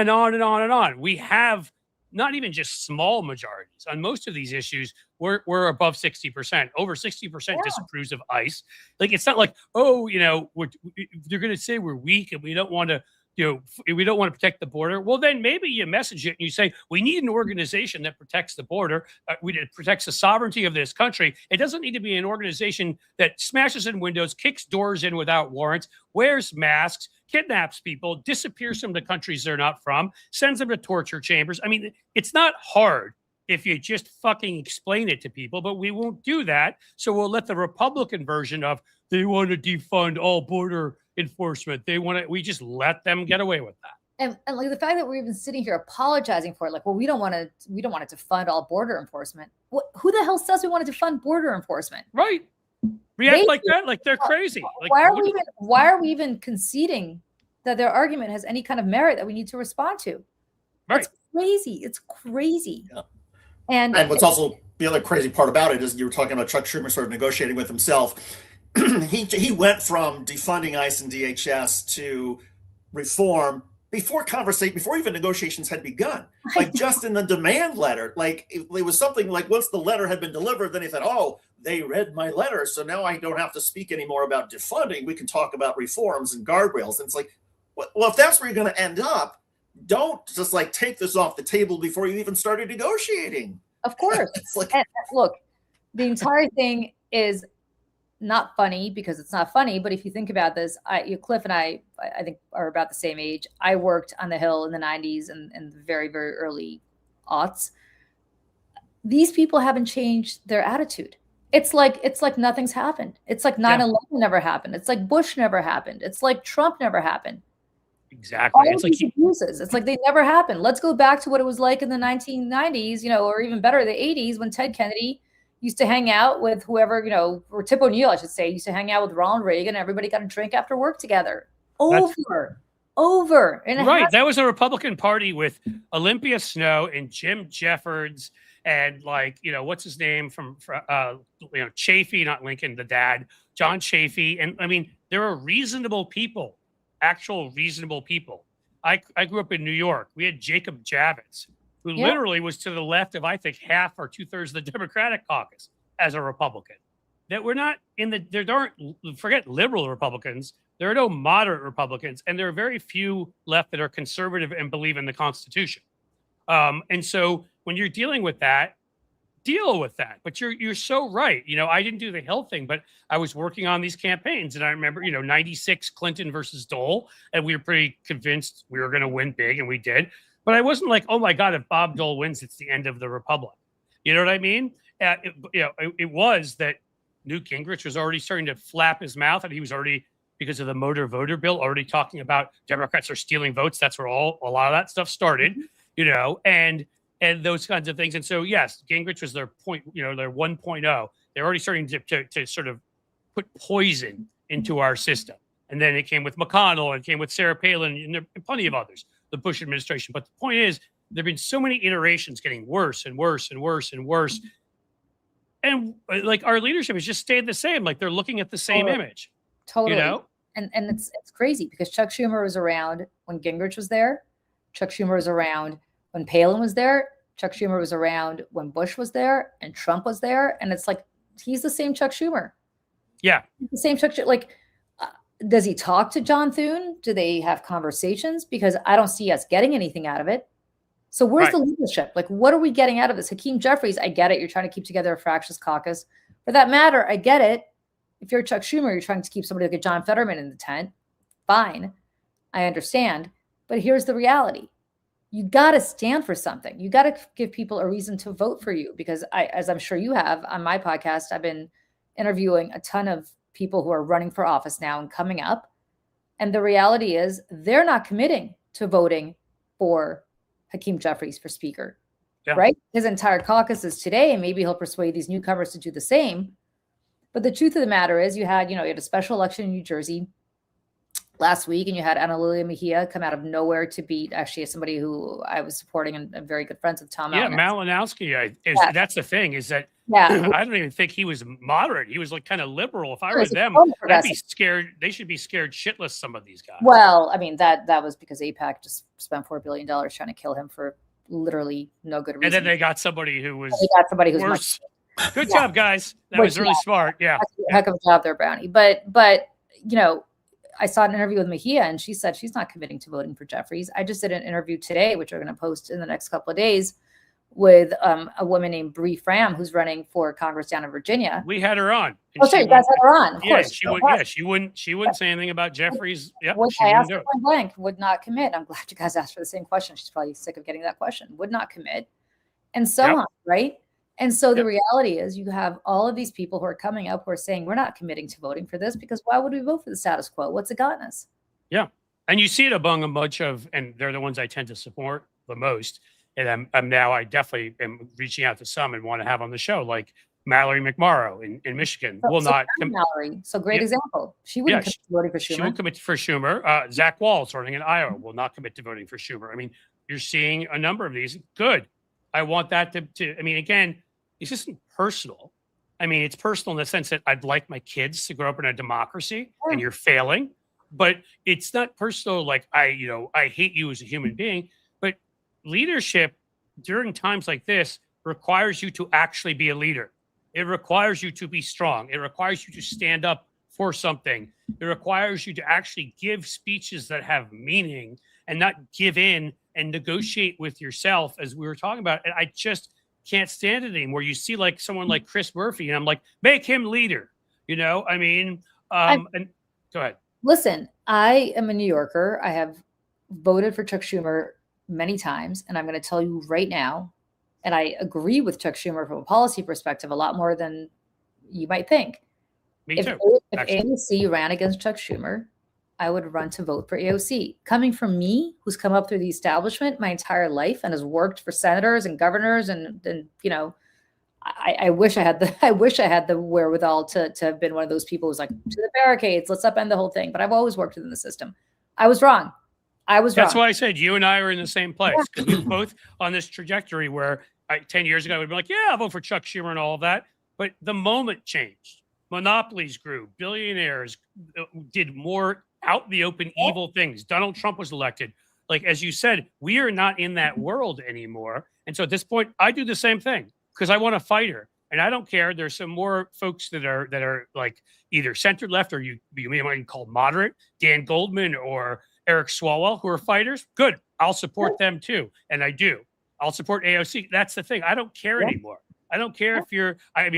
on and on and on. We have not even just small majorities on most of these issues. We're above 60%. Over 60% disapproves of ICE. Like, it's not like, they're going to say we're weak and we don't want to. We don't want to protect the border. Well, then maybe you message it and you say, we need an organization that protects the border. It protects the sovereignty of this country. It doesn't need to be an organization that smashes in windows, kicks doors in without warrants, wears masks, kidnaps people, disappears from the countries they're not from, sends them to torture chambers. I mean, it's not hard if you just fucking explain it to people, but we won't do that. So we'll let the Republican version of, they want to defund all border enforcement. We just let them get away with that. And like the fact that we're even sitting here apologizing for it, like, well, we don't want it to fund all border enforcement. Who the hell says we wanted to fund border enforcement? Right. React like that, like they're crazy. Like, why are we even conceding that their argument has any kind of merit that we need to respond to? Right. It's crazy. It's crazy. Yeah. And what's also the other crazy part about it is you were talking about Chuck Schumer sort of negotiating with himself. he went from defunding ICE and DHS to reform before even negotiations had begun. Like just in the demand letter, like it was something like once the letter had been delivered, then he thought, oh, they read my letter, so now I don't have to speak anymore about defunding. We can talk about reforms and guardrails. And it's like, well, if that's where you're going to end up, don't just like take this off the table before you even started negotiating. Of course. Like, and look, the entire thing is not funny because it's not funny. But if you think about this, Cliff and I think are about the same age. I worked on the Hill in the 90s and the very, very early aughts. These people haven't changed their attitude. It's like nothing's happened. It's like 9/11 never happened. It's like Bush never happened. It's like Trump never happened. Exactly. It's like abuses. It's like they never happened. Let's go back to what it was like in the 1990s, or even better, the 80s, when Ted Kennedy used to hang out with whoever, or Tip O'Neill, I should say, used to hang out with Ronald Reagan. Everybody got a drink after work together. Over. And right. That was a Republican Party with Olympia Snow and Jim Jeffords and what's his name from Chafee, not Lincoln, the dad, John Chafee. And I mean, there are reasonable people. Actual reasonable people. I grew up in New York. We had Jacob Javits, who literally was to the left of, I think, half or 2/3 of the Democratic caucus as a Republican. That we're not forget liberal Republicans. There are no moderate Republicans, and there are very few left that are conservative and believe in the Constitution. And so when you're dealing with that, deal with that. But you're so right. I didn't do the Hill thing, but I was working on these campaigns, and I remember, 96 Clinton versus Dole, and we were pretty convinced we were going to win big, and we did. But I wasn't like, oh my God, if Bob Dole wins, it's the end of the Republic. You know what I mean? It was that Newt Gingrich was already starting to flap his mouth, and he was already, because of the motor voter bill, already talking about Democrats are stealing votes. That's where a lot of that stuff started, and those kinds of things. And so, yes, Gingrich was their point, their 1.0. They're already starting to sort of put poison into our system. And then it came with McConnell, and it came with Sarah Palin, and there are plenty of others, the Bush administration. But the point is, there have been so many iterations getting worse and worse and worse and worse. And like our leadership has just stayed the same. Like they're looking at the same image. Totally. And it's crazy because Chuck Schumer was around when Gingrich was there. Chuck Schumer was around when Palin was there. Chuck Schumer was around when Bush was there and Trump was there. And it's like, he's the same Chuck Schumer. Yeah. He's the same Chuck Schumer. Like, does he talk to John Thune? Do they have conversations? Because I don't see us getting anything out of it. So where's the leadership? Like, what are we getting out of this? Hakeem Jeffries, I get it. You're trying to keep together a fractious caucus. For that matter, I get it. If you're Chuck Schumer, you're trying to keep somebody like a John Fetterman in the tent. Fine. I understand. But here's the reality. You got to stand for something. You got to give people a reason to vote for you, because as I'm sure you have on my podcast, I've been interviewing a ton of people who are running for office now and coming up. And the reality is they're not committing to voting for Hakeem Jeffries for speaker, right? His entire caucus is today, and maybe he'll persuade these newcomers to do the same. But the truth of the matter is you had a special election in New Jersey last week, and you had Ana Lilia Mejia come out of nowhere to beat actually somebody who I was supporting and very good friends with, Tom Malinowski. That's the thing, is that I don't even think he was moderate. He was like kind of liberal. If I were them, I'd be scared. They should be scared shitless, some of these guys. Well, I mean, that was because AIPAC just spent $4 billion trying to kill him for literally no good reason. And then they got somebody who was who's worse. Good job, guys. That was really smart. Yeah. Heck of a job there, Brownie. But I saw an interview with Mejia, and she said she's not committing to voting for Jeffries. I just did an interview today, which we're going to post in the next couple of days, with a woman named Bree Fram, who's running for Congress down in Virginia. We had her on. Oh, sorry, you guys had her on. Of course. She wouldn't say anything about Jeffries. Yeah, I asked her point blank, would not commit. I'm glad you guys asked for the same question. She's probably sick of getting that question. Would not commit, and so on, right? And so the reality is you have all of these people who are coming up who are saying we're not committing to voting for this, because why would we vote for the status quo? What's it gotten us? Yeah. And you see it among a bunch of, and they're the ones I tend to support the most. And I definitely am reaching out to some and want to have on the show, like Mallory McMorrow in Michigan. Will not. Mallory. So great example. She wouldn't commit to voting for Schumer. She won't commit for Schumer. Zach Walz running in Iowa will not commit to voting for Schumer. I mean, you're seeing a number of these. Good. I want that to I mean, again, this isn't personal. I mean, it's personal in the sense that I'd like my kids to grow up in a democracy and you're failing, but it's not personal. Like I hate you as a human being, but leadership during times like this requires you to actually be a leader. It requires you to be strong. It requires you to stand up for something. It requires you to actually give speeches that have meaning and not give in and negotiate with yourself, as we were talking about. And I just can't stand it anymore. You see like someone like Chris Murphy, and I'm like, make him leader. I mean, and go ahead. Listen, I am a New Yorker. I have voted for Chuck Schumer many times, and I'm going to tell you right now, and I agree with Chuck Schumer from a policy perspective a lot more than you might think. Me too. If AOC ran against Chuck Schumer, I would run to vote for AOC. Coming from me, who's come up through the establishment my entire life and has worked for senators and governors, and I wish I had the wherewithal to have been one of those people who's like, to the barricades, let's upend the whole thing. But I've always worked within the system. I was wrong. That's why I said you and I are in the same place, because we're both on this trajectory where 10 years ago I would be like, yeah, I'll vote for Chuck Schumer and all of that. But the moment changed. Monopolies grew. Billionaires did more out in the open evil things. Donald Trump was elected. Like, as you said, we are not in that world anymore. And so at this point, I do the same thing because I want a fighter. And I don't care. There's some more folks that are like either center left or you might call moderate, Dan Goldman or Eric Swalwell, who are fighters. Good. I'll support them too. And I do. I'll support AOC. That's the thing. I don't care anymore. I don't care if you're, I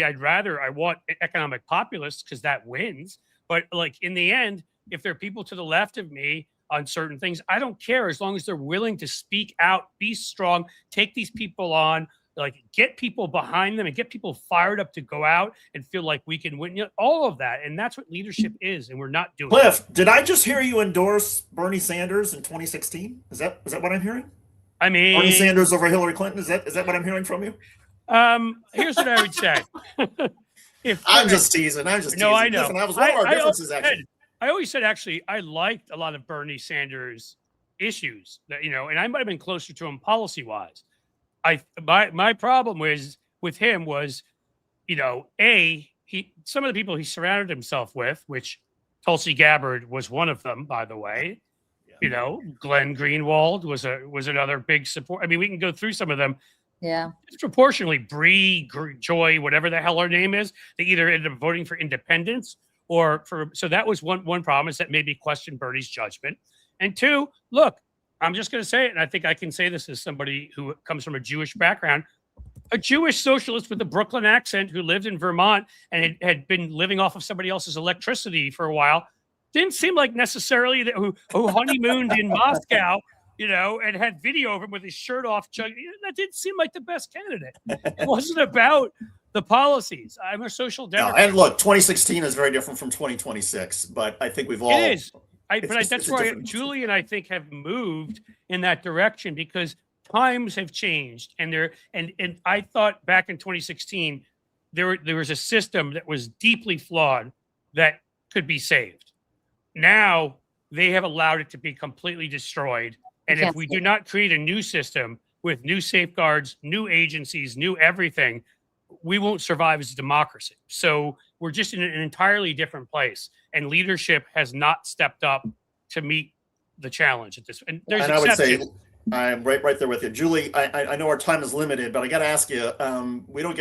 want economic populists because that wins. But like in the end, if there are people to the left of me on certain things, I don't care as long as they're willing to speak out, be strong, take these people on, like get people behind them and get people fired up to go out and feel like we can win, all of that. And that's what leadership is. And we're not doing Cliff, did I just hear you endorse Bernie Sanders in 2016? Is that what I'm hearing? I mean, Bernie Sanders over Hillary Clinton. Is that what I'm hearing from you? Here's what I would say. I'm just teasing. No, I know. Listen, that was one of our differences, actually. I always said, actually, I liked a lot of Bernie Sanders issues that, and I might have been closer to him policy wise. My problem with him was, some of the people he surrounded himself with, which Tulsi Gabbard was one of them, by the way. Yeah. Glenn Greenwald was another big support. I mean, we can go through some of them. Yeah. Disproportionately, Bree, Joy, whatever the hell her name is, they either ended up voting for independence so that was one problem, is that made me question Bernie's judgment. And two, look, I'm just going to say it, and I think I can say this as somebody who comes from a Jewish background, a Jewish socialist with a Brooklyn accent who lived in Vermont and had been living off of somebody else's electricity for a while, didn't seem like necessarily who honeymooned in Moscow, and had video of him with his shirt off. That didn't seem like the best candidate. It wasn't about the policies. I'm a social democrat. No, and look, 2016 is very different from 2026, but I think we've all. It is. That's why Julie and I think have moved in that direction, because times have changed, and I thought back in 2016 there was a system that was deeply flawed that could be saved. Now they have allowed it to be completely destroyed. And if we do not create a new system with new safeguards, new agencies, new everything, we won't survive as a democracy. So we're just in an entirely different place. And leadership has not stepped up to meet the challenge at this. And there's I would say I'm right there with you, Julie. I know our time is limited, but I got to ask you. We don't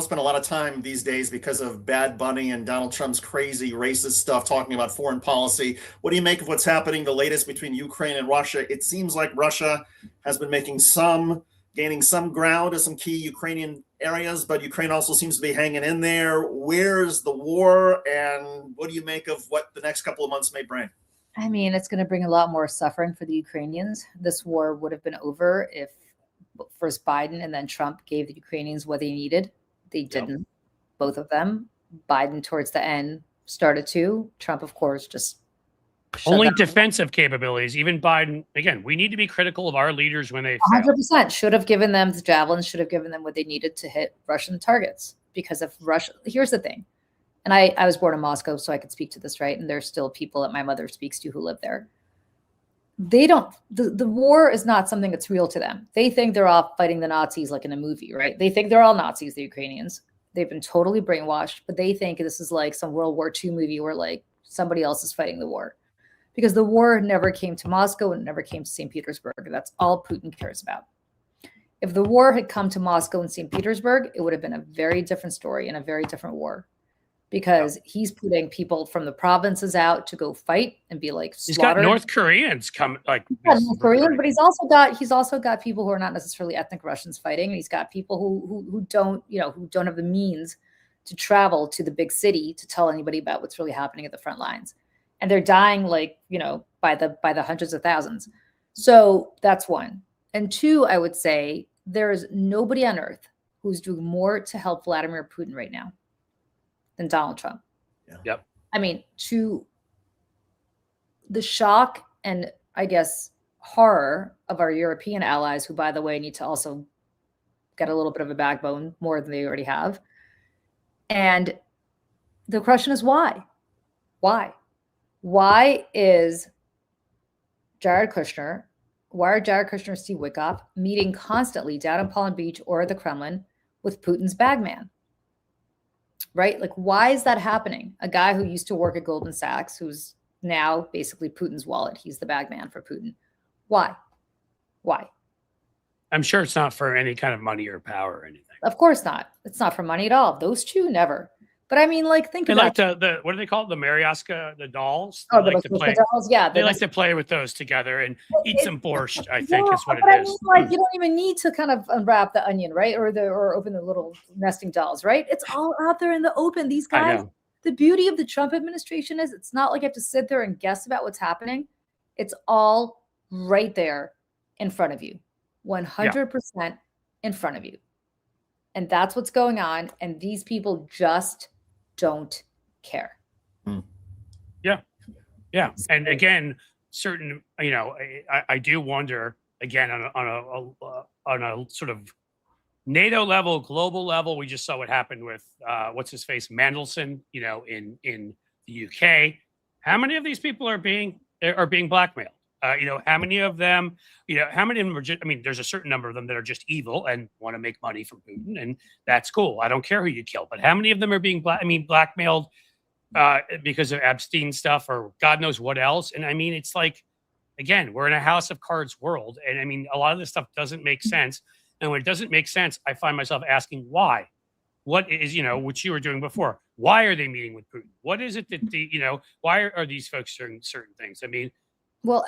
spend a lot of time these days because of Bad Bunny and Donald Trump's crazy racist stuff talking about foreign policy. What do you make of what's happening, the latest between Ukraine and Russia? It seems like Russia has been gaining some ground in some key Ukrainian areas, but Ukraine also seems to be hanging in there. Where's the war, and what do you make of what the next couple of months may bring? I mean, it's going to bring a lot more suffering for the Ukrainians. This war would have been over if first Biden and then Trump gave the Ukrainians what they needed. They didn't, both of them. Biden towards the end started to. Trump, of course, just Only defensive capabilities. Even Biden, again, we need to be critical of our leaders when they 100% should have given them the javelins, should have given them what they needed to hit Russian targets. Because of Russia, here's the thing. And I was born in Moscow, so I could speak to this, right? And there's still people that my mother speaks to who live there. They don't, the war is not something that's real to them. They think they're all fighting the Nazis like in a movie, right? They think they're all Nazis, the Ukrainians. They've been totally brainwashed, but they think this is like some World War II movie where like somebody else is fighting the war. Because the war never came to Moscow and never came to St. Petersburg. That's all Putin cares about. If the war had come to Moscow and St. Petersburg, it would have been a very different story and a very different war. Because he's putting people from the provinces out to go fight and be like slaughtered. He's got North Koreans come like North Korean, but he's also got people who are not necessarily ethnic Russians fighting, and he's got people who don't have the means to travel to the big city to tell anybody about what's really happening at the front lines. And they're dying by the hundreds of thousands. So that's one. And two, I would say there is nobody on earth who's doing more to help Vladimir Putin right now than Donald Trump. Yeah. Yep. I mean, to the shock and I guess horror of our European allies, who, by the way, need to also get a little bit of a backbone more than they already have. And the question is why? Why? Why is Jared Kushner, why are Jared Kushner and Steve Witkoff meeting constantly down in Palm Beach or at the Kremlin with Putin's bagman? Right? Like, why is that happening? A guy who used to work at Goldman Sachs, who's now basically Putin's wallet. He's the bagman for Putin. Why? Why? I'm sure it's not for any kind of money or power or anything. Of course not. It's not for money at all. Those two, never. But I mean, like, think about the what do they call it? The Mariaska, the dolls. Oh, they like to play. Dolls, yeah. They like to play with those together and eat some borscht. I think is what it I is. mean, like, you don't even need to kind of unwrap the onion, right? Or open the little nesting dolls, right? It's all out there in the open. These guys. The beauty of the Trump administration is it's not like you have to sit there and guess about what's happening. It's all right there in front of you, 100% in front of you, and that's what's going on. And these people just don't care. Yeah. And again, certain, I do wonder again on a sort of NATO level, global level. We just saw what happened with what's his face, Mandelson, in the UK. How many of these people are being blackmailed? How many of them, how many of them are just, there's a certain number of them that are just evil and want to make money from Putin, and that's cool. I don't care who you kill, but how many of them are being blackmailed because of Epstein stuff or God knows what else? And it's like, again, we're in a house of cards world. And a lot of this stuff doesn't make sense. And when it doesn't make sense, I find myself asking why. What is, what you were doing before? Why are they meeting with Putin? What is it that why are these folks doing certain things? Well,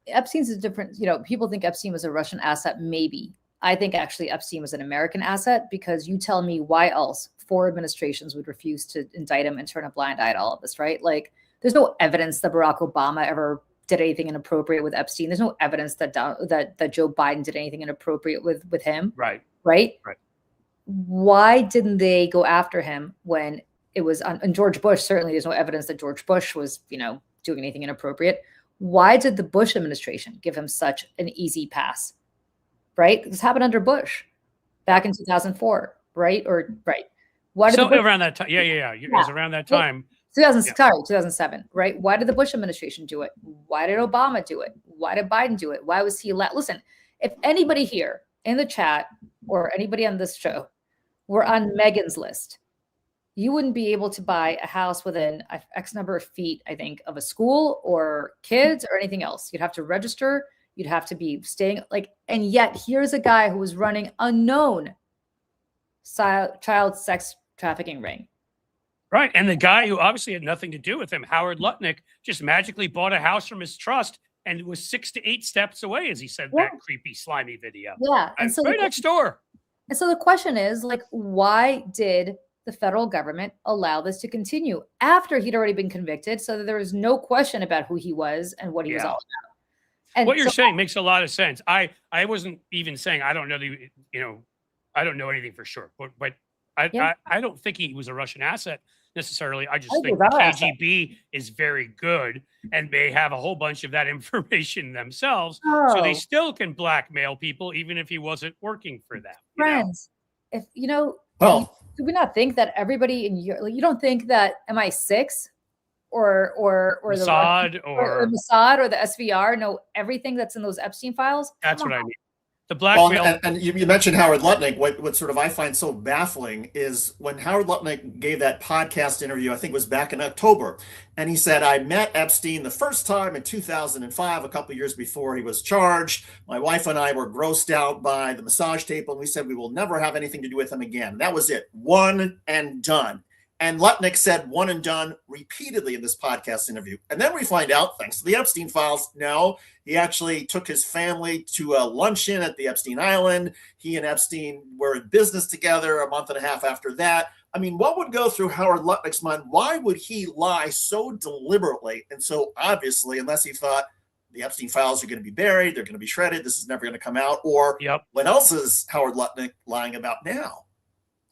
Epstein's a different, people think Epstein was a Russian asset. Maybe. I think actually Epstein was an American asset, because you tell me why else 4 administrations would refuse to indict him and turn a blind eye to all of this, right? Like, there's no evidence that Barack Obama ever did anything inappropriate with Epstein. There's no evidence that Joe Biden did anything inappropriate with him. Right. Why didn't they go after him when it was on, and George Bush? Certainly, there's no evidence that George Bush was, doing anything inappropriate. Why did the Bush administration give him such an easy pass? Right? This happened under Bush back in 2004, right? Why did around that time? Yeah. It was around that time. 2007, right? Why did the Bush administration do it? Why did Obama do it? Why did Biden do it? Why was he allowed? Listen, if anybody here in the chat or anybody on this show were on Megan's list, you wouldn't be able to buy a house within X number of feet, I think, of a school or kids or anything else. You'd have to register. You'd have to be staying and yet here's a guy who was running a known child sex trafficking ring. Right. And the guy who obviously had nothing to do with him, Howard Lutnick, just magically bought a house from his trust and was 6 to 8 steps away, as he said, that creepy, slimy video. Yeah. And so right next door. And so the question is, why did the federal government allow this to continue after he'd already been convicted, so that there was no question about who he was and what he was all about? And what you're saying makes a lot of sense. I wasn't even saying I don't know I don't know anything for sure, but I don't think he was a Russian asset. necessarily. I just I think agree the with that. KGB is very good, and they have a whole bunch of that information themselves. So they Oh, still can blackmail people, even if he wasn't working for them. You know? friends, if do Well, we not think that everybody in your, like, you don't think that MI6 or the Russian, Mossad or or Mossad or the SVR know everything that's in those Epstein files? that's Come what I on. mean. The well, blackmail. and you mentioned Howard Lutnick. What sort of I find so baffling is when Howard Lutnick gave that podcast interview, I think it was back in October, and he said, I met Epstein the first time in 2005, a couple of years before he was charged. My wife and I were grossed out by the massage table, and we said we will never have anything to do with him again. That was it. One and done. And Lutnick said one and done repeatedly in this podcast interview. And then we find out, thanks to the Epstein files, no, he actually took his family to a luncheon at the Epstein Island. He and Epstein were in business together a month and a half after that. I mean, what would go through Howard Lutnick's mind? Why would he lie so deliberately and so obviously, unless he thought the Epstein files are going to be buried, they're going to be shredded, this is never going to come out? Or what else is Howard Lutnick lying about now?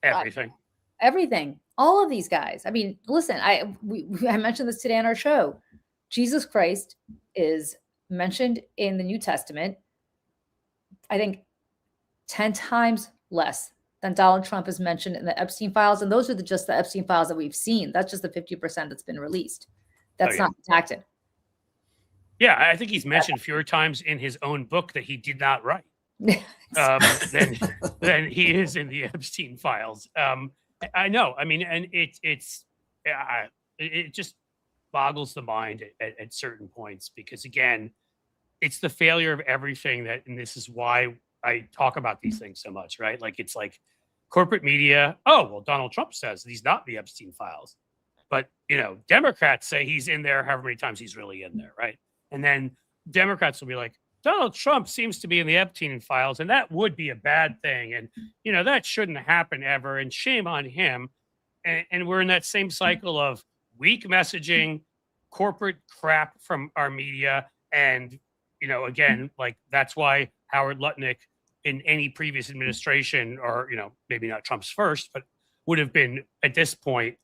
Everything. Everything. All of these guys. I mean, listen, I mentioned this today on our show. Jesus Christ is mentioned in the New Testament, I think 10 times less than Donald Trump is mentioned in the Epstein files. And those are just the Epstein files that we've seen. That's just the 50% that's been released. That's not redacted. Yeah, I think he's mentioned fewer times in his own book that he did not write than he is in the Epstein files. I know. I mean, and it just boggles the mind at certain points, because again, it's the failure of everything and this is why I talk about these things so much, right? Like, it's like corporate media. Oh, well, Donald Trump says he's not the Epstein files, but Democrats say he's in there however many times he's really in there, right? And then Democrats will be like, Donald Trump seems to be in the Epstein files, and that would be a bad thing. And, that shouldn't happen ever. And shame on him. And we're in that same cycle of weak messaging, corporate crap from our media. And, again, like, that's why Howard Lutnick in any previous administration, or, maybe not Trump's first, but would have been at this point,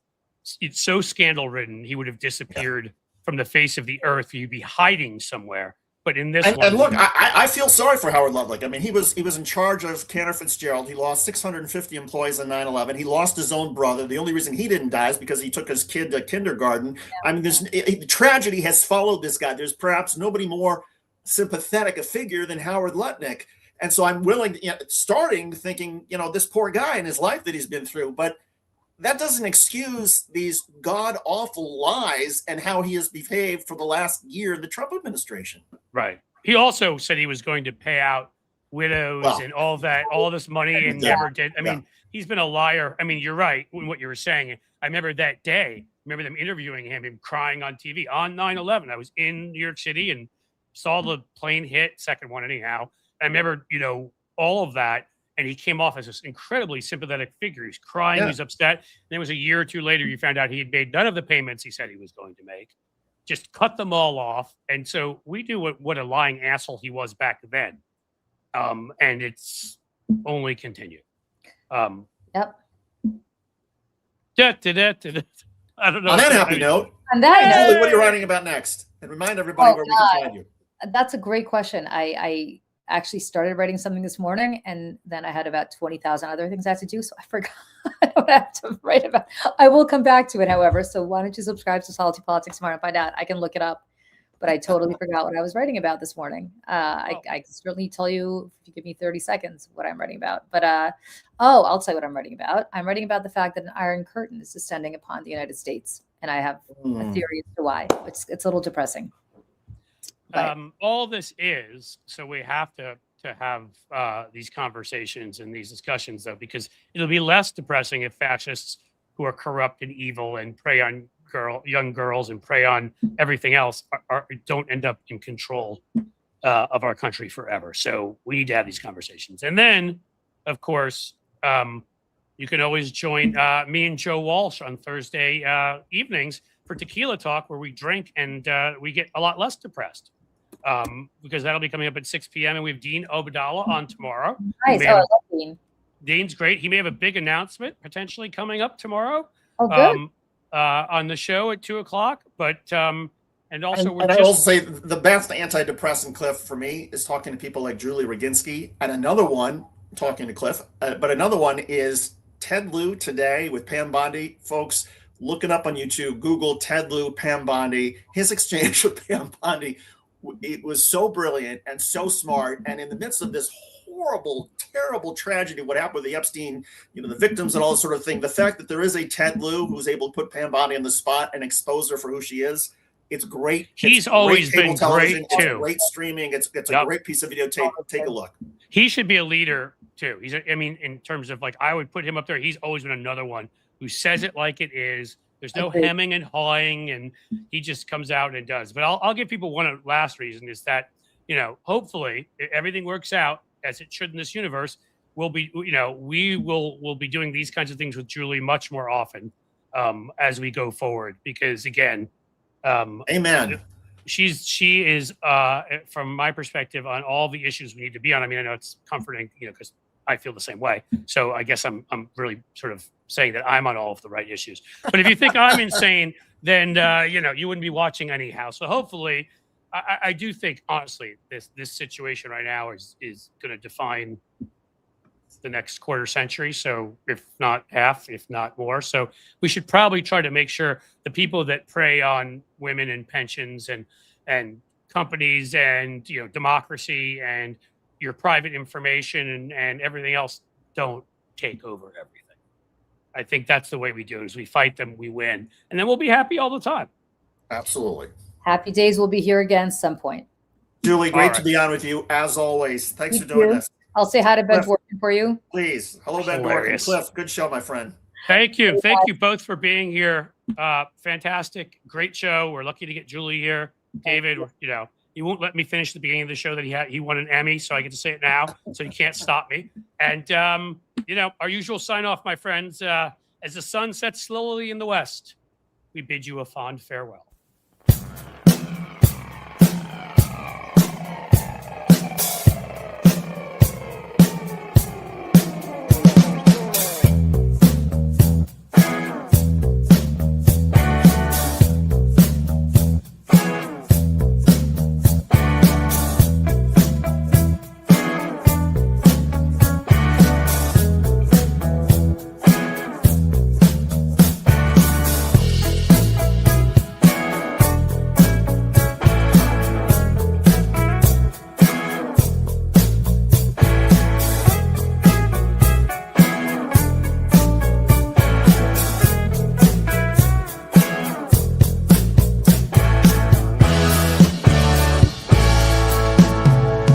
it's so scandal ridden, he would have disappeared from the face of the earth. He'd be hiding somewhere. But in this one, and look, I feel sorry for Howard Lutnick. I mean, he was in charge of Cantor Fitzgerald. He lost 650 employees on 9/11. He lost his own brother. The only reason he didn't die is because he took his kid to kindergarten. I mean, the tragedy has followed this guy. There's perhaps nobody more sympathetic a figure than Howard Lutnick. And so I'm willing, starting thinking, this poor guy and his life that he's been through. But that doesn't excuse these god-awful lies and how he has behaved for the last year in the Trump administration. Right. He also said he was going to pay out widows and all this money, and never did. I mean, he's been a liar. I mean, you're right in what you were saying. I remember that day. I remember them interviewing him crying on TV on 9/11. I was in New York City and saw the plane hit, second one anyhow. I remember, all of that. And he came off as this incredibly sympathetic figure. He's crying, he's upset. And then it was a year or two later, you found out he had made none of the payments he said he was going to make, just cut them all off. And so we knew what a lying asshole he was back then. And it's only continued. Yep. I don't know. On that happy note, on that Julie, what are you writing about next? And remind everybody where we can find you. That's a great question. I actually started writing something this morning, and then I had about 20,000 other things I had to do. So I forgot what I have to write about. I will come back to it, however. So why don't you subscribe to Solitude Politics tomorrow and find out? I can look it up, but I totally forgot what I was writing about this morning. I can certainly tell you, if you give me 30 seconds, what I'm writing about. But I'll tell you what I'm writing about. I'm writing about the fact that an Iron Curtain is descending upon the United States. And I have a theory as to why. It's a little depressing. All this is, so we have to have these conversations and these discussions, though, because it'll be less depressing if fascists who are corrupt and evil and prey on young girls and prey on everything else don't end up in control of our country forever. So we need to have these conversations. And then, of course, you can always join me and Joe Walsh on Thursday evenings for Tequila Talk, where we drink and we get a lot less depressed. Because that'll be coming up at 6 p.m. and we have Dean Obadala on tomorrow. Nice. I love Dean. Dean's great. He may have a big announcement potentially coming up tomorrow. Oh, good. on the show at 2:00. But and also and I also say the best antidepressant, Cliff, for me is talking to people like Julie Roginsky, and another one talking to Cliff, but another one is Ted Lieu Today with Pam Bondi. Folks, look it up on YouTube. Google Ted Lieu, Pam Bondi. His exchange with Pam Bondi, it was so brilliant and so smart. And in the midst of this horrible, terrible tragedy, what happened with the Epstein, the victims and all this sort of thing, the fact that there is a Ted Lieu who's able to put Pam Bondi on the spot and expose her for who she is, it's great. He's always been great too. It's great streaming. It's a great piece of videotape. Take a look. He should be a leader too. I mean, in terms of I would put him up there. He's always been another one who says it like it is. There's no hemming and hawing, and he just comes out and does. But I'll give people one last reason is that, hopefully everything works out as it should in this universe. We'll be, we'll be doing these kinds of things with Julie much more often as we go forward, because again, amen. She is from my perspective on all the issues we need to be on. I mean, I know it's comforting, because I feel the same way. So I guess I'm really sort of saying that I'm on all of the right issues. But if you think I'm insane, then you wouldn't be watching anyhow. So hopefully, I do think honestly this situation right now is going to define the next quarter century. So if not half, if not more. So we should probably try to make sure the people that prey on women and pensions and companies and democracy and your private information and everything else don't take over everything. I think that's the way we do it. Is we fight them, we win, and then we'll be happy all the time. Absolutely. Happy days will be here again some point. Julie, great to be on with you as always. Thanks for doing this. I'll say hi to Ben Dworkin for you. Please. Hello, Ben Dworkin. Cliff, good show, my friend. Thank you. Thank you both for being here. Fantastic. Great show. We're lucky to get Julie here. David, he won't let me finish the beginning of the show that he won an Emmy, so I get to say it now, so you can't stop me. And, our usual sign off, my friends, as the sun sets slowly in the west, we bid you a fond farewell.